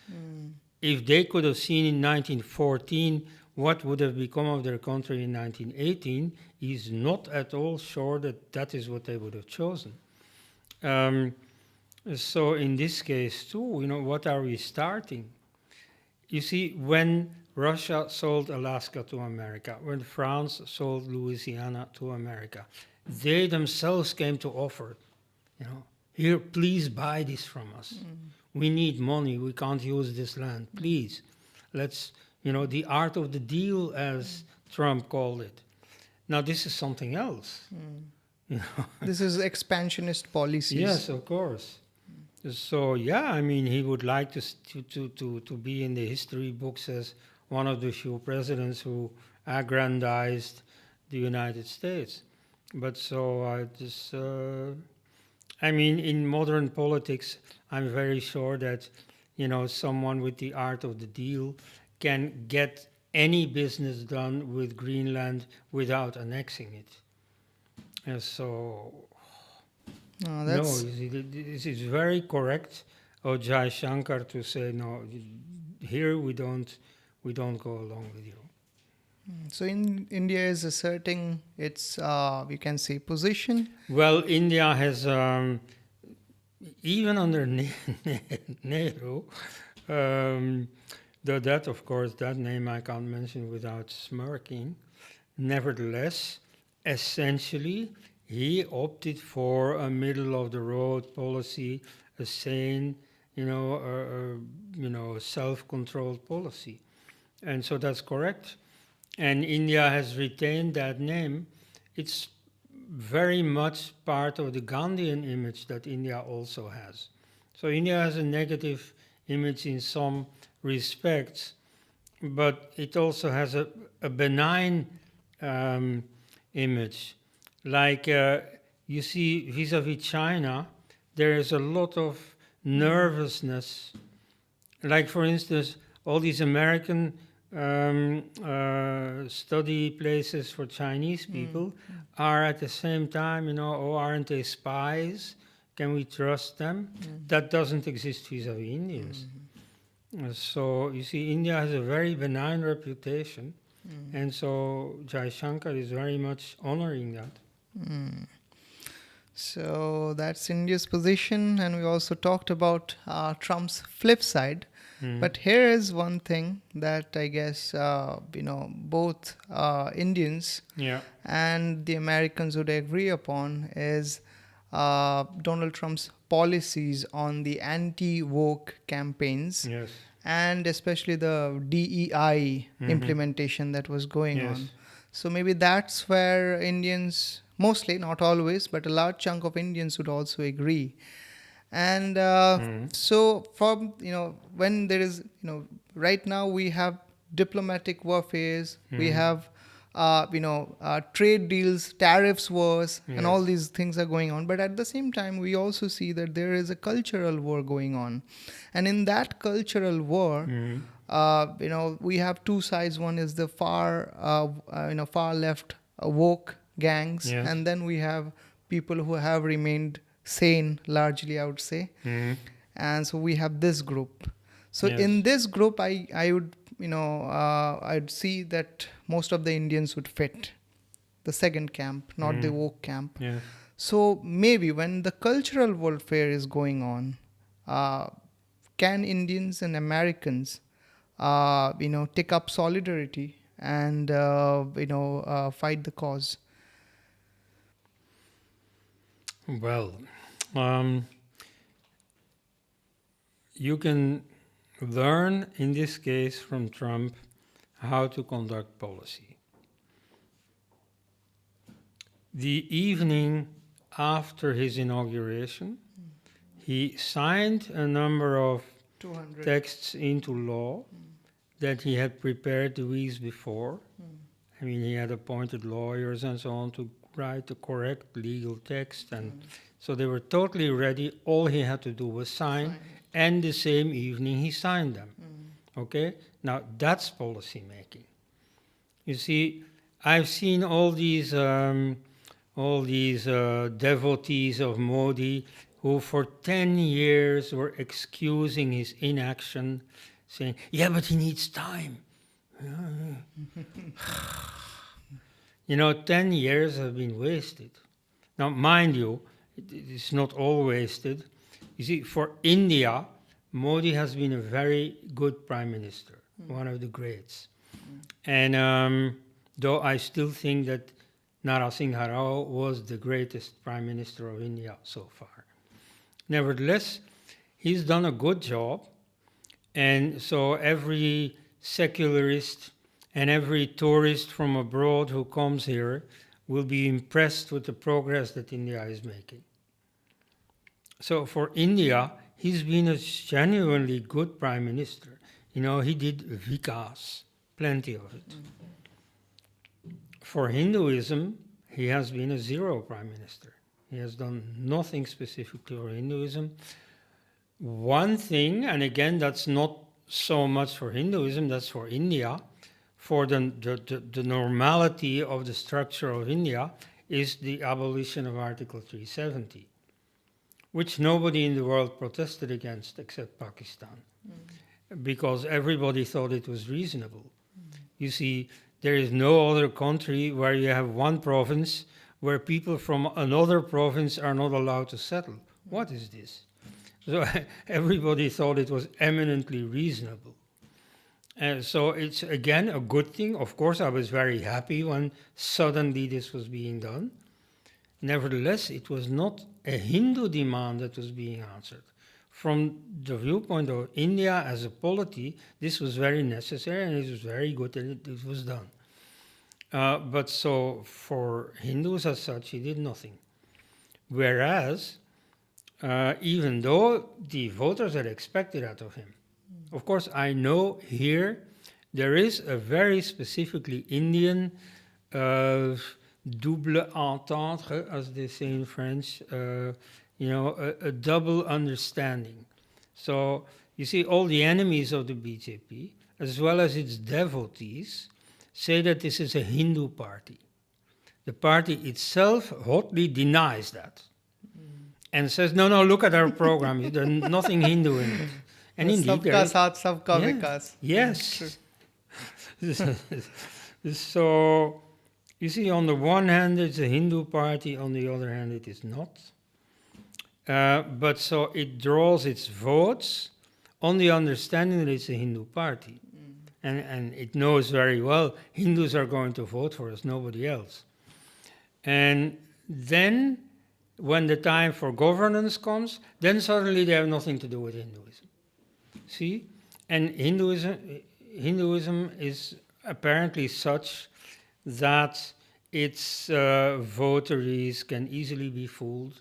If they could have seen in 1914 what would have become of their country in 1918, he's not at all sure that that is what they would have chosen. So in this case too, what are we starting? You see, when Russia sold Alaska to America, when France sold Louisiana to America, they themselves came to offer, here, please buy this from us. We need money. We can't use this land. Please, let's, the art of the deal, as Trump called it. Now, this is something else. This is expansionist policies. Yes, of course. So, he would like to be in the history books as one of the few presidents who aggrandized the United States. But so I just... in modern politics, I'm very sure that, someone with the art of the deal can get any business done with Greenland without annexing it. And so, this is very correct of Jaishankar to say, no, here we don't go along with you. So India is asserting its, we can say, position. Well, India has, even under Nehru, though that, of course, that name I can't mention without smirking. Nevertheless, essentially, he opted for a middle-of-the-road policy, a sane, self-controlled policy. And so that's correct. And India has retained that name. It's very much part of the Gandhian image that India also has. So India has a negative image in some respects, but it also has a benign image. Like you see, vis-a-vis China, there is a lot of nervousness. Like, for instance, all these American study places for Chinese people are at the same time, aren't they spies? Can we trust them? That doesn't exist vis-a-vis Indians. So, you see, India has a very benign reputation, and so Jaishankar is very much honoring that. So that's India's position, and we also talked about Trump's flip side. But here is one thing that I guess, both Indians and the Americans would agree upon is Donald Trump's policies on the anti-woke campaigns, and especially the DEI implementation that was going on. So maybe that's where Indians, mostly, not always, but a large chunk of Indians would also agree. And so from, when there is, right now we have diplomatic warfares, we have, trade deals, tariffs wars, and all these things are going on. But at the same time, we also see that there is a cultural war going on. And in that cultural war, we have two sides. One is the far left woke gangs, and then we have people who have remained sane, largely, I would say. And so we have this group. So in this group, I would, I'd see that most of the Indians would fit the second camp, not the woke camp. So maybe when the cultural warfare is going on, can Indians and Americans, take up solidarity and, fight the cause? Well, you can learn, in this case, from Trump, how to conduct policy. The evening after his inauguration, he signed a number of 200 texts into law that he had prepared the weeks before. He had appointed lawyers and so on to write the correct legal text, and so they were totally ready. All he had to do was sign, and the same evening he signed them. Okay, now that's policy making. You see, I've seen all these devotees of Modi who for 10 years were excusing his inaction, saying, yeah, but he needs time. 10 years have been wasted. Now, mind you, it's not all wasted. You see, for India, Modi has been a very good prime minister, one of the greats. And though I still think that Narasingha Rao was the greatest prime minister of India so far. Nevertheless, he's done a good job. And so every secularist and every tourist from abroad who comes here will be impressed with the progress that India is making. So for India, he's been a genuinely good prime minister. He did Vikas, plenty of it. For Hinduism, he has been a zero prime minister. He has done nothing specific to Hinduism. One thing, and again, that's not so much for Hinduism, that's for India, for the normality of the structure of India, is the abolition of Article 370, which nobody in the world protested against except Pakistan, because everybody thought it was reasonable. You see, there is no other country where you have one province where people from another province are not allowed to settle. What is this? So everybody thought it was eminently reasonable. And so it's, again, a good thing. Of course, I was very happy when suddenly this was being done. Nevertheless, it was not a Hindu demand that was being answered. From the viewpoint of India as a polity, this was very necessary and it was very good that it was done. But so for Hindus as such, he did nothing. Whereas, even though the voters had expected that of him, of course, I know here there is a very specifically Indian double entendre, as they say in French, a double understanding. So you see, all the enemies of the BJP, as well as its devotees, say that this is a Hindu party. The party itself hotly denies that and says, no, look at our program. There's nothing Hindu in it. And indeed, Sabka saath, sabka vikas. Yes. So, you see, on the one hand, it's a Hindu party, on the other hand, it is not. But so it draws its votes on the understanding that it's a Hindu party. And it knows very well Hindus are going to vote for us, nobody else. And then, when the time for governance comes, then suddenly they have nothing to do with Hinduism. See? And Hinduism is apparently such that its votaries can easily be fooled,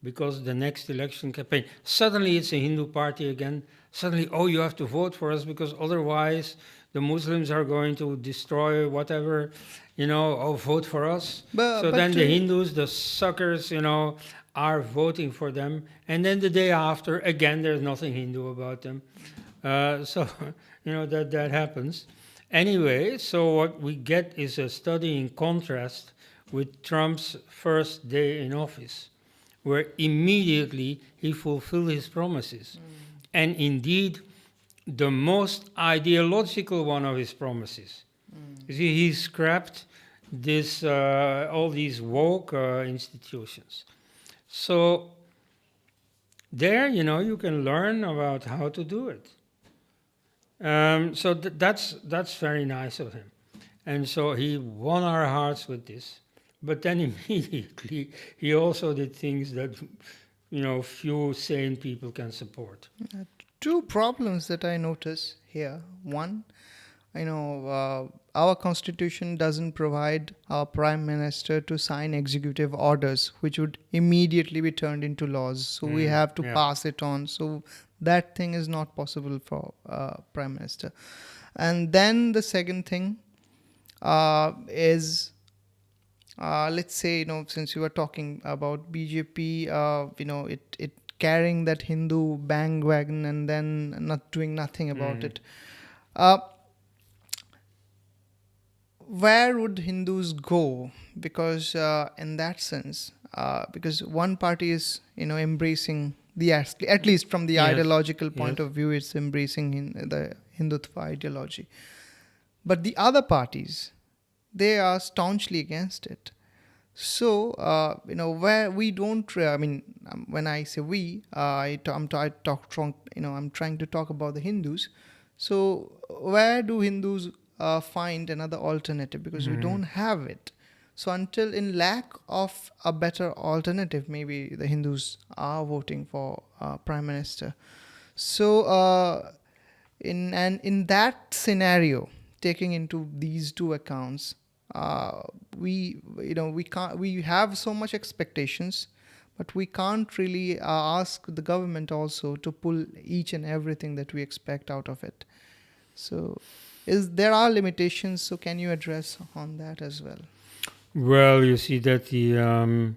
because the next election campaign, suddenly it's a Hindu party again. Suddenly, you have to vote for us because otherwise the Muslims are going to destroy whatever, vote for us. So then the Hindus, the suckers, are voting for them. And then the day after, again, there's nothing Hindu about them. That happens. Anyway, so what we get is a study in contrast with Trump's first day in office, where immediately he fulfilled his promises. And indeed, the most ideological one of his promises. You see, he scrapped this, all these woke institutions. So there, you can learn about how to do it. So that's very nice of him. And so he won our hearts with this. But then immediately, he also did things that, few sane people can support. Two problems that I notice here. One, our constitution doesn't provide our prime minister to sign executive orders, which would immediately be turned into laws. So we have to pass it on. So that thing is not possible for prime minister. And then the second thing is let's say, since you were talking about BJP, it carrying that Hindu bandwagon and then not doing nothing about it. Where would Hindus go? Because in that sense, because one party is embracing at least from the ideological point of view, it's embracing the Hindutva ideology, but the other parties, they are staunchly against it. So where we don't, when I say we, I'm trying to talk about the Hindus. So where do Hindus find another alternative? Because we don't have it. So until in lack of a better alternative, maybe the Hindus are voting for Prime Minister. So in that scenario, taking into these two accounts, we have so much expectations, but we can't really ask the government also to pull each and everything that we expect out of it. So there are limitations. So can you address on that as well? Well, you see that the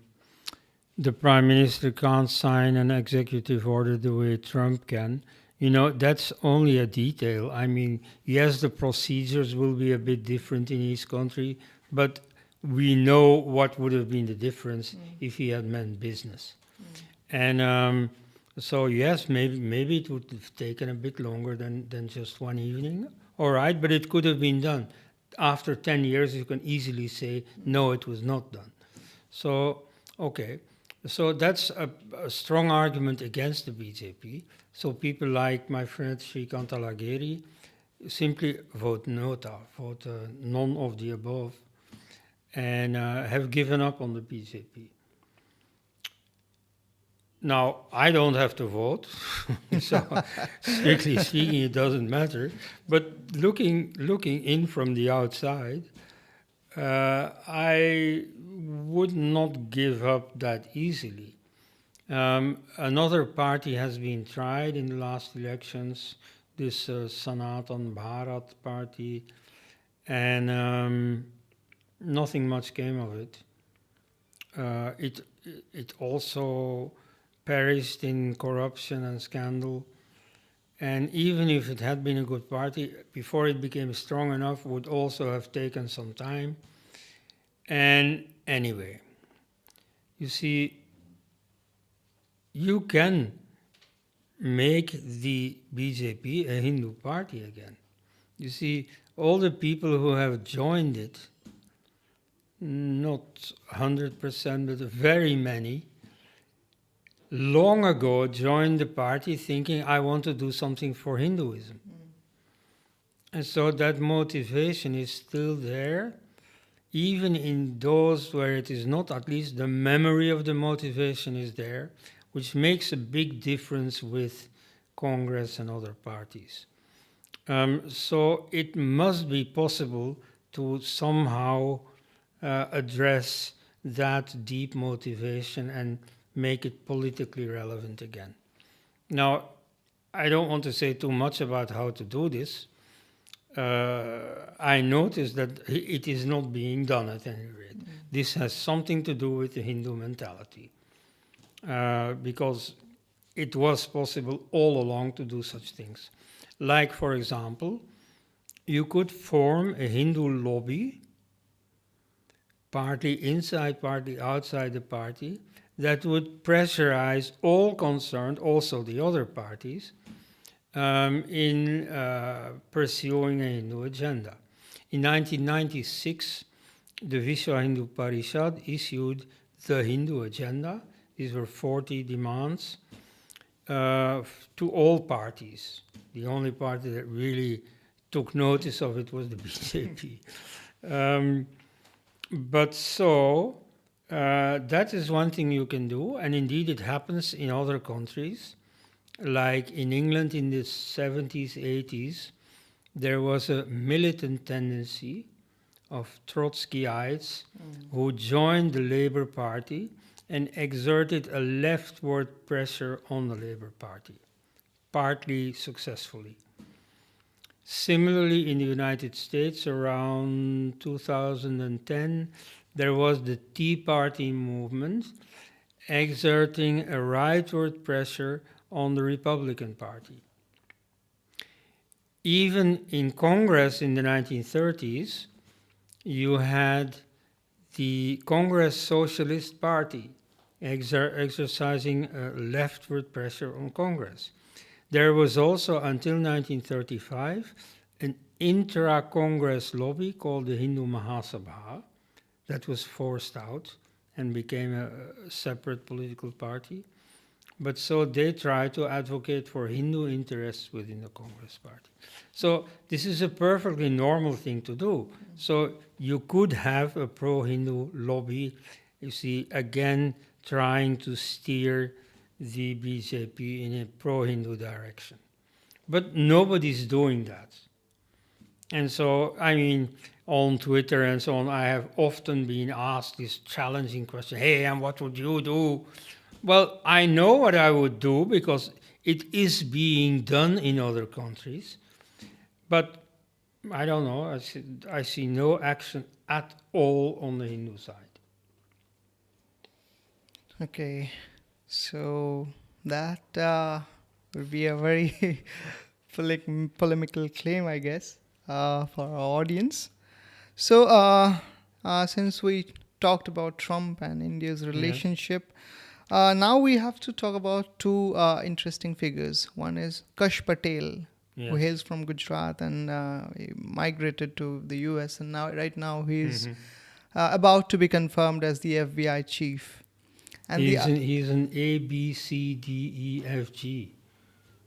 Prime Minister can't sign an executive order the way Trump can. That's only a detail. I mean, yes, the procedures will be a bit different in each country, but we know what would have been the difference if he had meant business. And so, yes, maybe it would have taken a bit longer than just one evening. All right, but it could have been done. After 10 years, you can easily say, no, it was not done. So, okay. So that's a strong argument against the BJP. So people like my friend Shrikant Alageri simply vote nota, vote none of the above, and have given up on the BJP. Now, I don't have to vote, so strictly speaking, it doesn't matter. But looking in from the outside, I would not give up that easily. Another party has been tried in the last elections, this Sanatan Bharat party, and nothing much came of it. It also perished in corruption and scandal. And even if it had been a good party, before it became strong enough, would also have taken some time. And anyway, you see, you can make the BJP a Hindu party again. You see, all the people who have joined it, not 100%, but very many, long ago joined the party thinking, I want to do something for Hinduism. And so that motivation is still there, even in those where it is not, at least the memory of the motivation is there, which makes a big difference with Congress and other parties. So it must be possible to somehow address that deep motivation and make it politically relevant again. Now, I don't want to say too much about how to do this. I noticed that it is not being done at any rate. This has something to do with the Hindu mentality, because it was possible all along to do such things. Like, for example, you could form a Hindu lobby, partly inside, partly outside the party, that would pressurize all concerned, also the other parties, in pursuing a Hindu agenda. In 1996, the Vishwa Hindu Parishad issued the Hindu agenda. These were 40 demands to all parties. The only party that really took notice of it was the BJP. But so, that is one thing you can do, and indeed it happens in other countries. Like in England in the 70s, 80s, there was a militant tendency of Trotskyites who joined the Labour Party and exerted a leftward pressure on the Labour Party, partly successfully. Similarly, in the United States, around 2010, there was the Tea Party movement exerting a rightward pressure on the Republican Party. Even in Congress in the 1930s, you had the Congress Socialist Party exercising a leftward pressure on Congress. There was also, until 1935, an intra-Congress lobby called the Hindu Mahasabha that was forced out and became a separate political party. But so they try to advocate for Hindu interests within the Congress Party. So this is a perfectly normal thing to do. So you could have a pro-Hindu lobby, you see, again, trying to steer the BJP in a pro-Hindu direction. But nobody's doing that. And so, I mean, on Twitter and so on, I have often been asked this challenging question, hey, and what would you do? Well, I know what I would do because it is being done in other countries, but I don't know, I see no action at all on the Hindu side. Okay, so that would be a very polemical claim, I guess, for our audience. So since we talked about Trump and India's relationship, now we have to talk about two interesting figures. One is Kash Patel, who hails from Gujarat and he migrated to the US, and right now he's about to be confirmed as the FBI chief. And he's an ABCDEFG.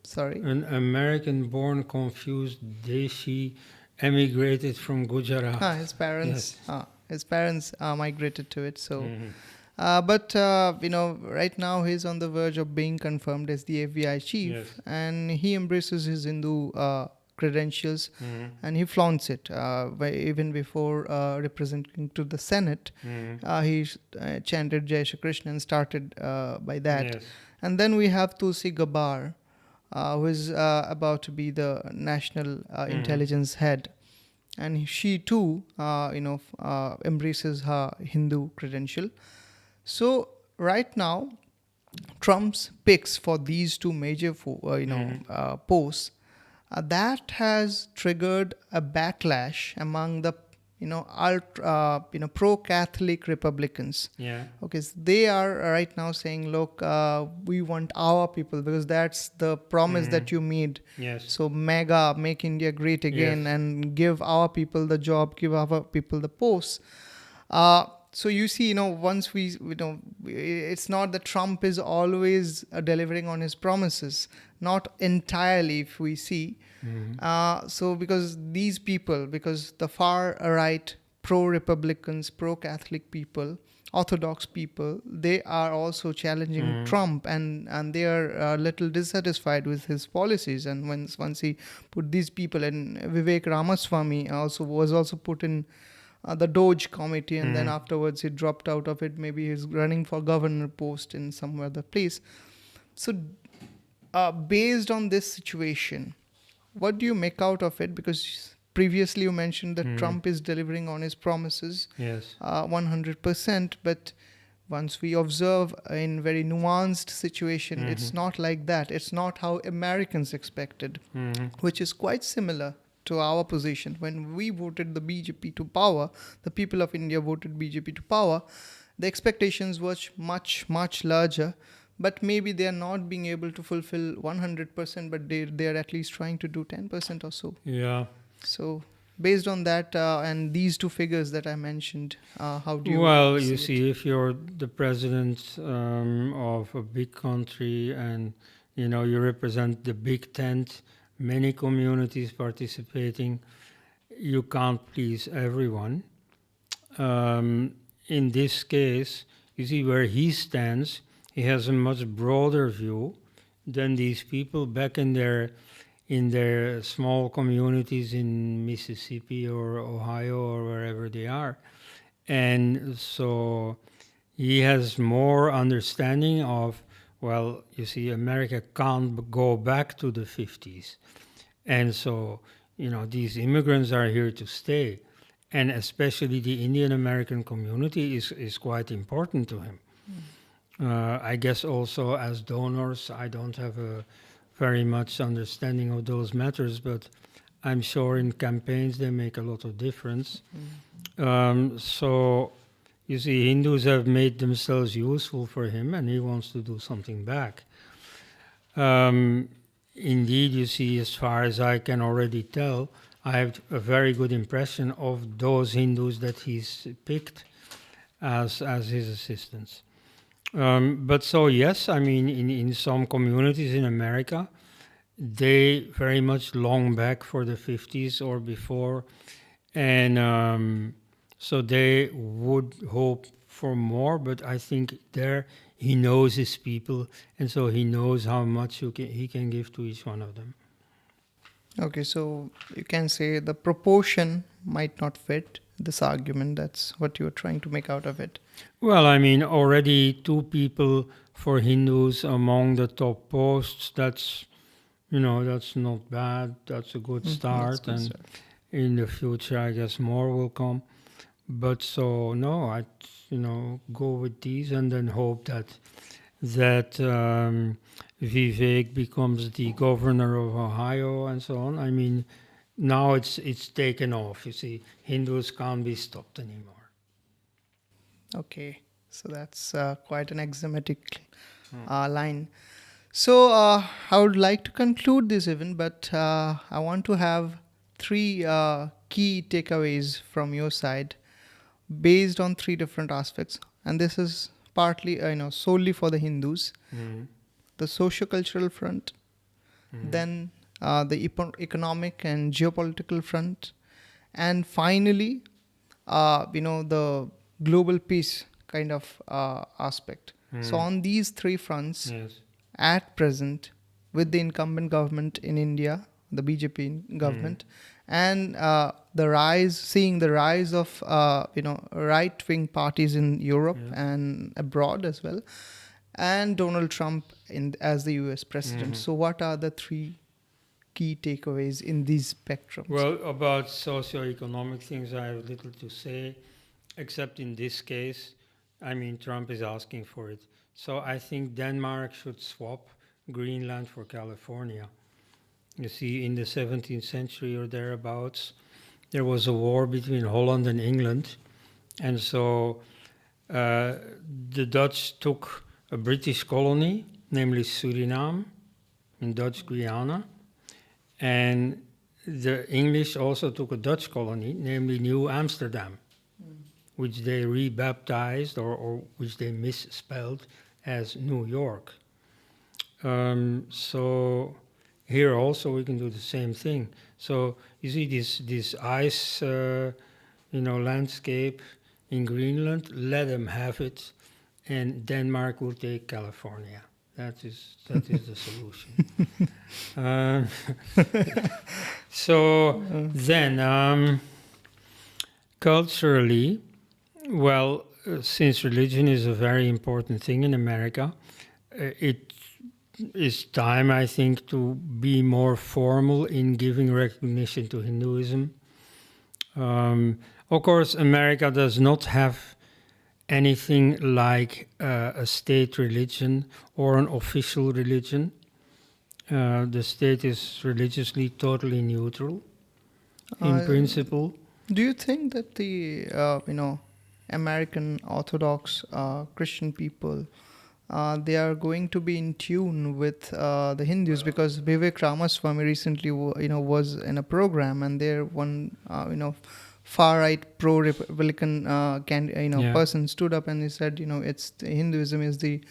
Sorry? An American-born confused Deshi emigrated from Gujarat. His parents migrated to it, so... But right now he's on the verge of being confirmed as the FBI chief, and he embraces his Hindu credentials, and he flaunts it. Even before representing to the Senate, he chanted Jaishankar and started by that. And then we have Tulsi Gabbard, who is about to be the national intelligence head, and she too, embraces her Hindu credential. So right now, Trump's picks for these two major posts, that has triggered a backlash among the pro-Catholic Republicans. Okay, so they are right now saying, look, we want our people, because that's the promise that you made. So mega, make India great again, and give our people the job, give our people the posts. So you see, once it's not that Trump is always delivering on his promises, not entirely, if we see. So because these people, because the far right, pro-Republicans, pro-Catholic people, Orthodox people, they are also challenging Trump, and they are a little dissatisfied with his policies. And once he put these people, and Vivek Ramaswamy was also put in the Doge committee, and then afterwards he dropped out of it. Maybe he's running for governor post in some other place. So based on this situation, what do you make out of it? Because previously you mentioned that Trump is delivering on his promises 100%, but once we observe in very nuanced situation, it's not like that. It's not how Americans expected, which is quite similar to our position. When we voted the BJP to power, the people of India voted BJP to power, the expectations were much, much larger, but maybe they are not being able to fulfill 100%, but they are at least trying to do 10% or so. So based on that and these two figures that I mentioned, how do you... Well, you see, if you're the president of a big country and, you represent the big tent, many communities participating, you can't please everyone. In this case, you see where he stands, he has a much broader view than these people back in their small communities in Mississippi or Ohio or wherever they are. And so he has more understanding of, well, you see, America can't go back to the 50s. And so, these immigrants are here to stay. and especially the Indian American community is quite important to him. I guess also as donors, I don't have a very much understanding of those matters, but I'm sure in campaigns they make a lot of difference. So you see, Hindus have made themselves useful for him, and he wants to do something back. Indeed, you see, as far as I can already tell, I have a very good impression of those Hindus that he's picked as his assistants. But so yes, I mean, in some communities in America, they very much long back for the 50s or before, and so they would hope for more, but I think there he knows his people, and so he knows how much he can give to each one of them. Okay, so you can say the proportion might not fit this argument. That's what you're trying to make out of it. Well, I mean, already 2 people for Hindus among the top posts, that's not bad. That's a good start, and in the future, I guess more will come. But so no, I go with these and then hope that Vivek becomes the governor of Ohio and so on. I mean, now it's taken off. You see, Hindus can't be stopped anymore. Okay, so that's quite an axiomatic line. So I would like to conclude this event, but I want to have 3 key takeaways from your side based on 3 different aspects, and this is partly solely for the Hindus. The socio-cultural front, then the economic and geopolitical front, and finally the global peace kind of aspect. So on these 3 fronts, Yes. at present, with the incumbent government in India, the BJP government, and seeing the rise of right-wing parties in Europe and abroad as well, and Donald Trump as the US president. So what are the 3 key takeaways in these spectrums? Well, about socio-economic things, I have little to say, except in this case, I mean, Trump is asking for it. So I think Denmark should swap Greenland for California. You see, in the 17th century or thereabouts, there was a war between Holland and England. And so the Dutch took a British colony, namely Suriname, in Dutch Guyana. And the English also took a Dutch colony, namely New Amsterdam, which they rebaptized or which they misspelled as New York. So here also we can do the same thing. So you see this ice, landscape in Greenland. Let them have it, and Denmark will take California. That is the solution. So then, culturally, well, since religion is a very important thing in America, it is time, I think, to be more formal in giving recognition to Hinduism. Of course, America does not have anything like a state religion or an official religion. The state is religiously totally neutral in principle. Do you think that the American Orthodox Christian people, they are going to be in tune with the Hindus? Because Vivek Ramaswamy recently was in a program, and there one far right pro-republican person stood up and he said, it's Hinduism is the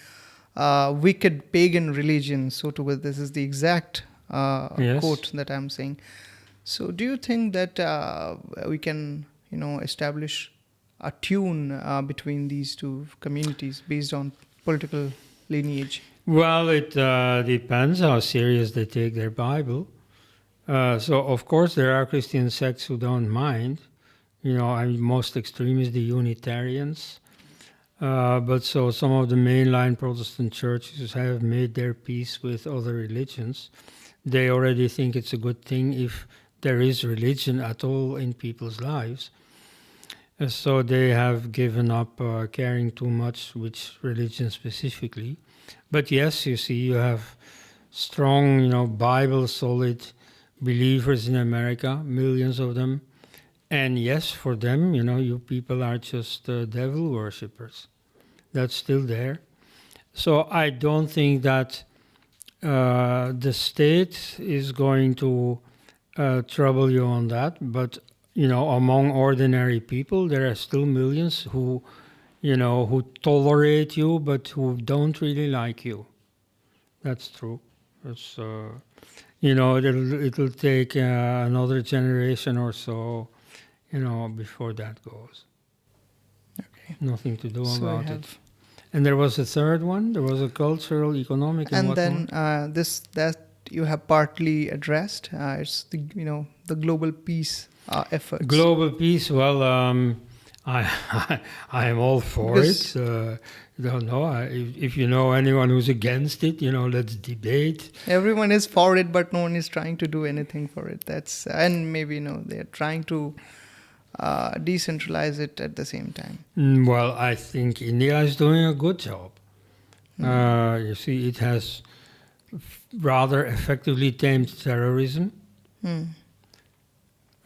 wicked pagan religion. So this is the exact quote that I'm saying. So do you think that we can establish a tune between these 2 communities based on political lineage? Well, it depends how serious they take their Bible. So of course there are Christian sects who don't mind. Most extreme is the Unitarians. But so some of the mainline Protestant churches have made their peace with other religions. They already think it's a good thing if there is religion at all in people's lives. So they have given up caring too much which religion specifically. But yes, you see, you have strong, Bible solid believers in America, millions of them. And yes, for them, you people are just devil worshippers. That's still there. So I don't think that the state is going to trouble you on that. But, among ordinary people, there are still millions who tolerate you, but who don't really like you. That's true. It's, it'll take another generation or so, before that goes. Okay. Nothing to do So about it. And there was a third one. There was a cultural, economic, and what then more? that you have partly addressed. It's the global peace efforts. Global peace. Well, I am all for Because it. Don't know if you know anyone who's against it. Let's debate. everyone is for it, but no one is trying to do anything for it. That's and maybe they're trying to decentralize it at the same time. Well, I think India is doing a good job. You see, it has rather effectively tamed terrorism.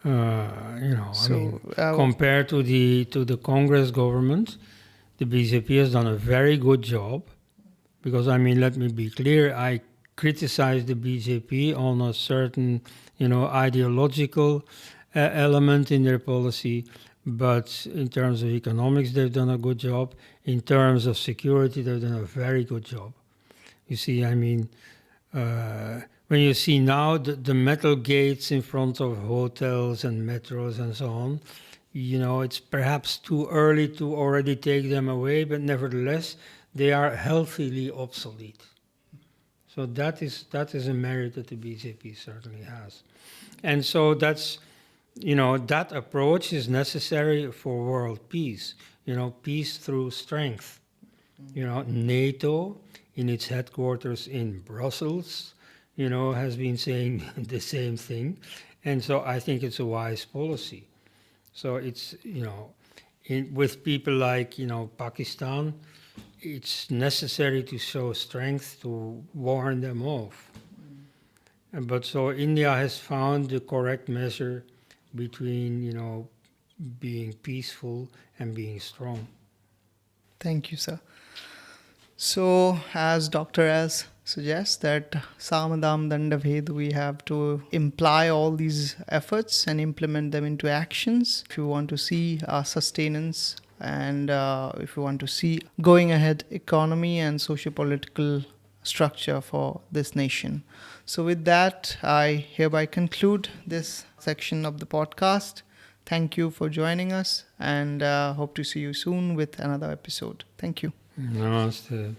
Compared to the Congress government, the BJP has done a very good job. Because let me be clear, I criticize the BJP on a certain, ideological element in their policy. But in terms of economics, they've done a good job. In terms of security, they've done a very good job. You see, when you see now the metal gates in front of hotels and metros and so on, it's perhaps too early to already take them away, but nevertheless, they are healthily obsolete. So that is a merit that the BJP certainly has. And so that's, that approach is necessary for world peace, peace through strength. NATO, in its headquarters in Brussels, has been saying the same thing. And so I think it's a wise policy. So it's, with people like, Pakistan, it's necessary to show strength to warn them off. But so India has found the correct measure between, being peaceful and being strong. Thank you, sir. So, as Dr. S suggests that Samadam Dandaved, we have to imply all these efforts and implement them into actions if you want to see sustenance and if you want to see going ahead economy and socio-political structure for this nation. So with that, I hereby conclude this section of the podcast. Thank you for joining us and hope to see you soon with another episode. Thank you. Namaste.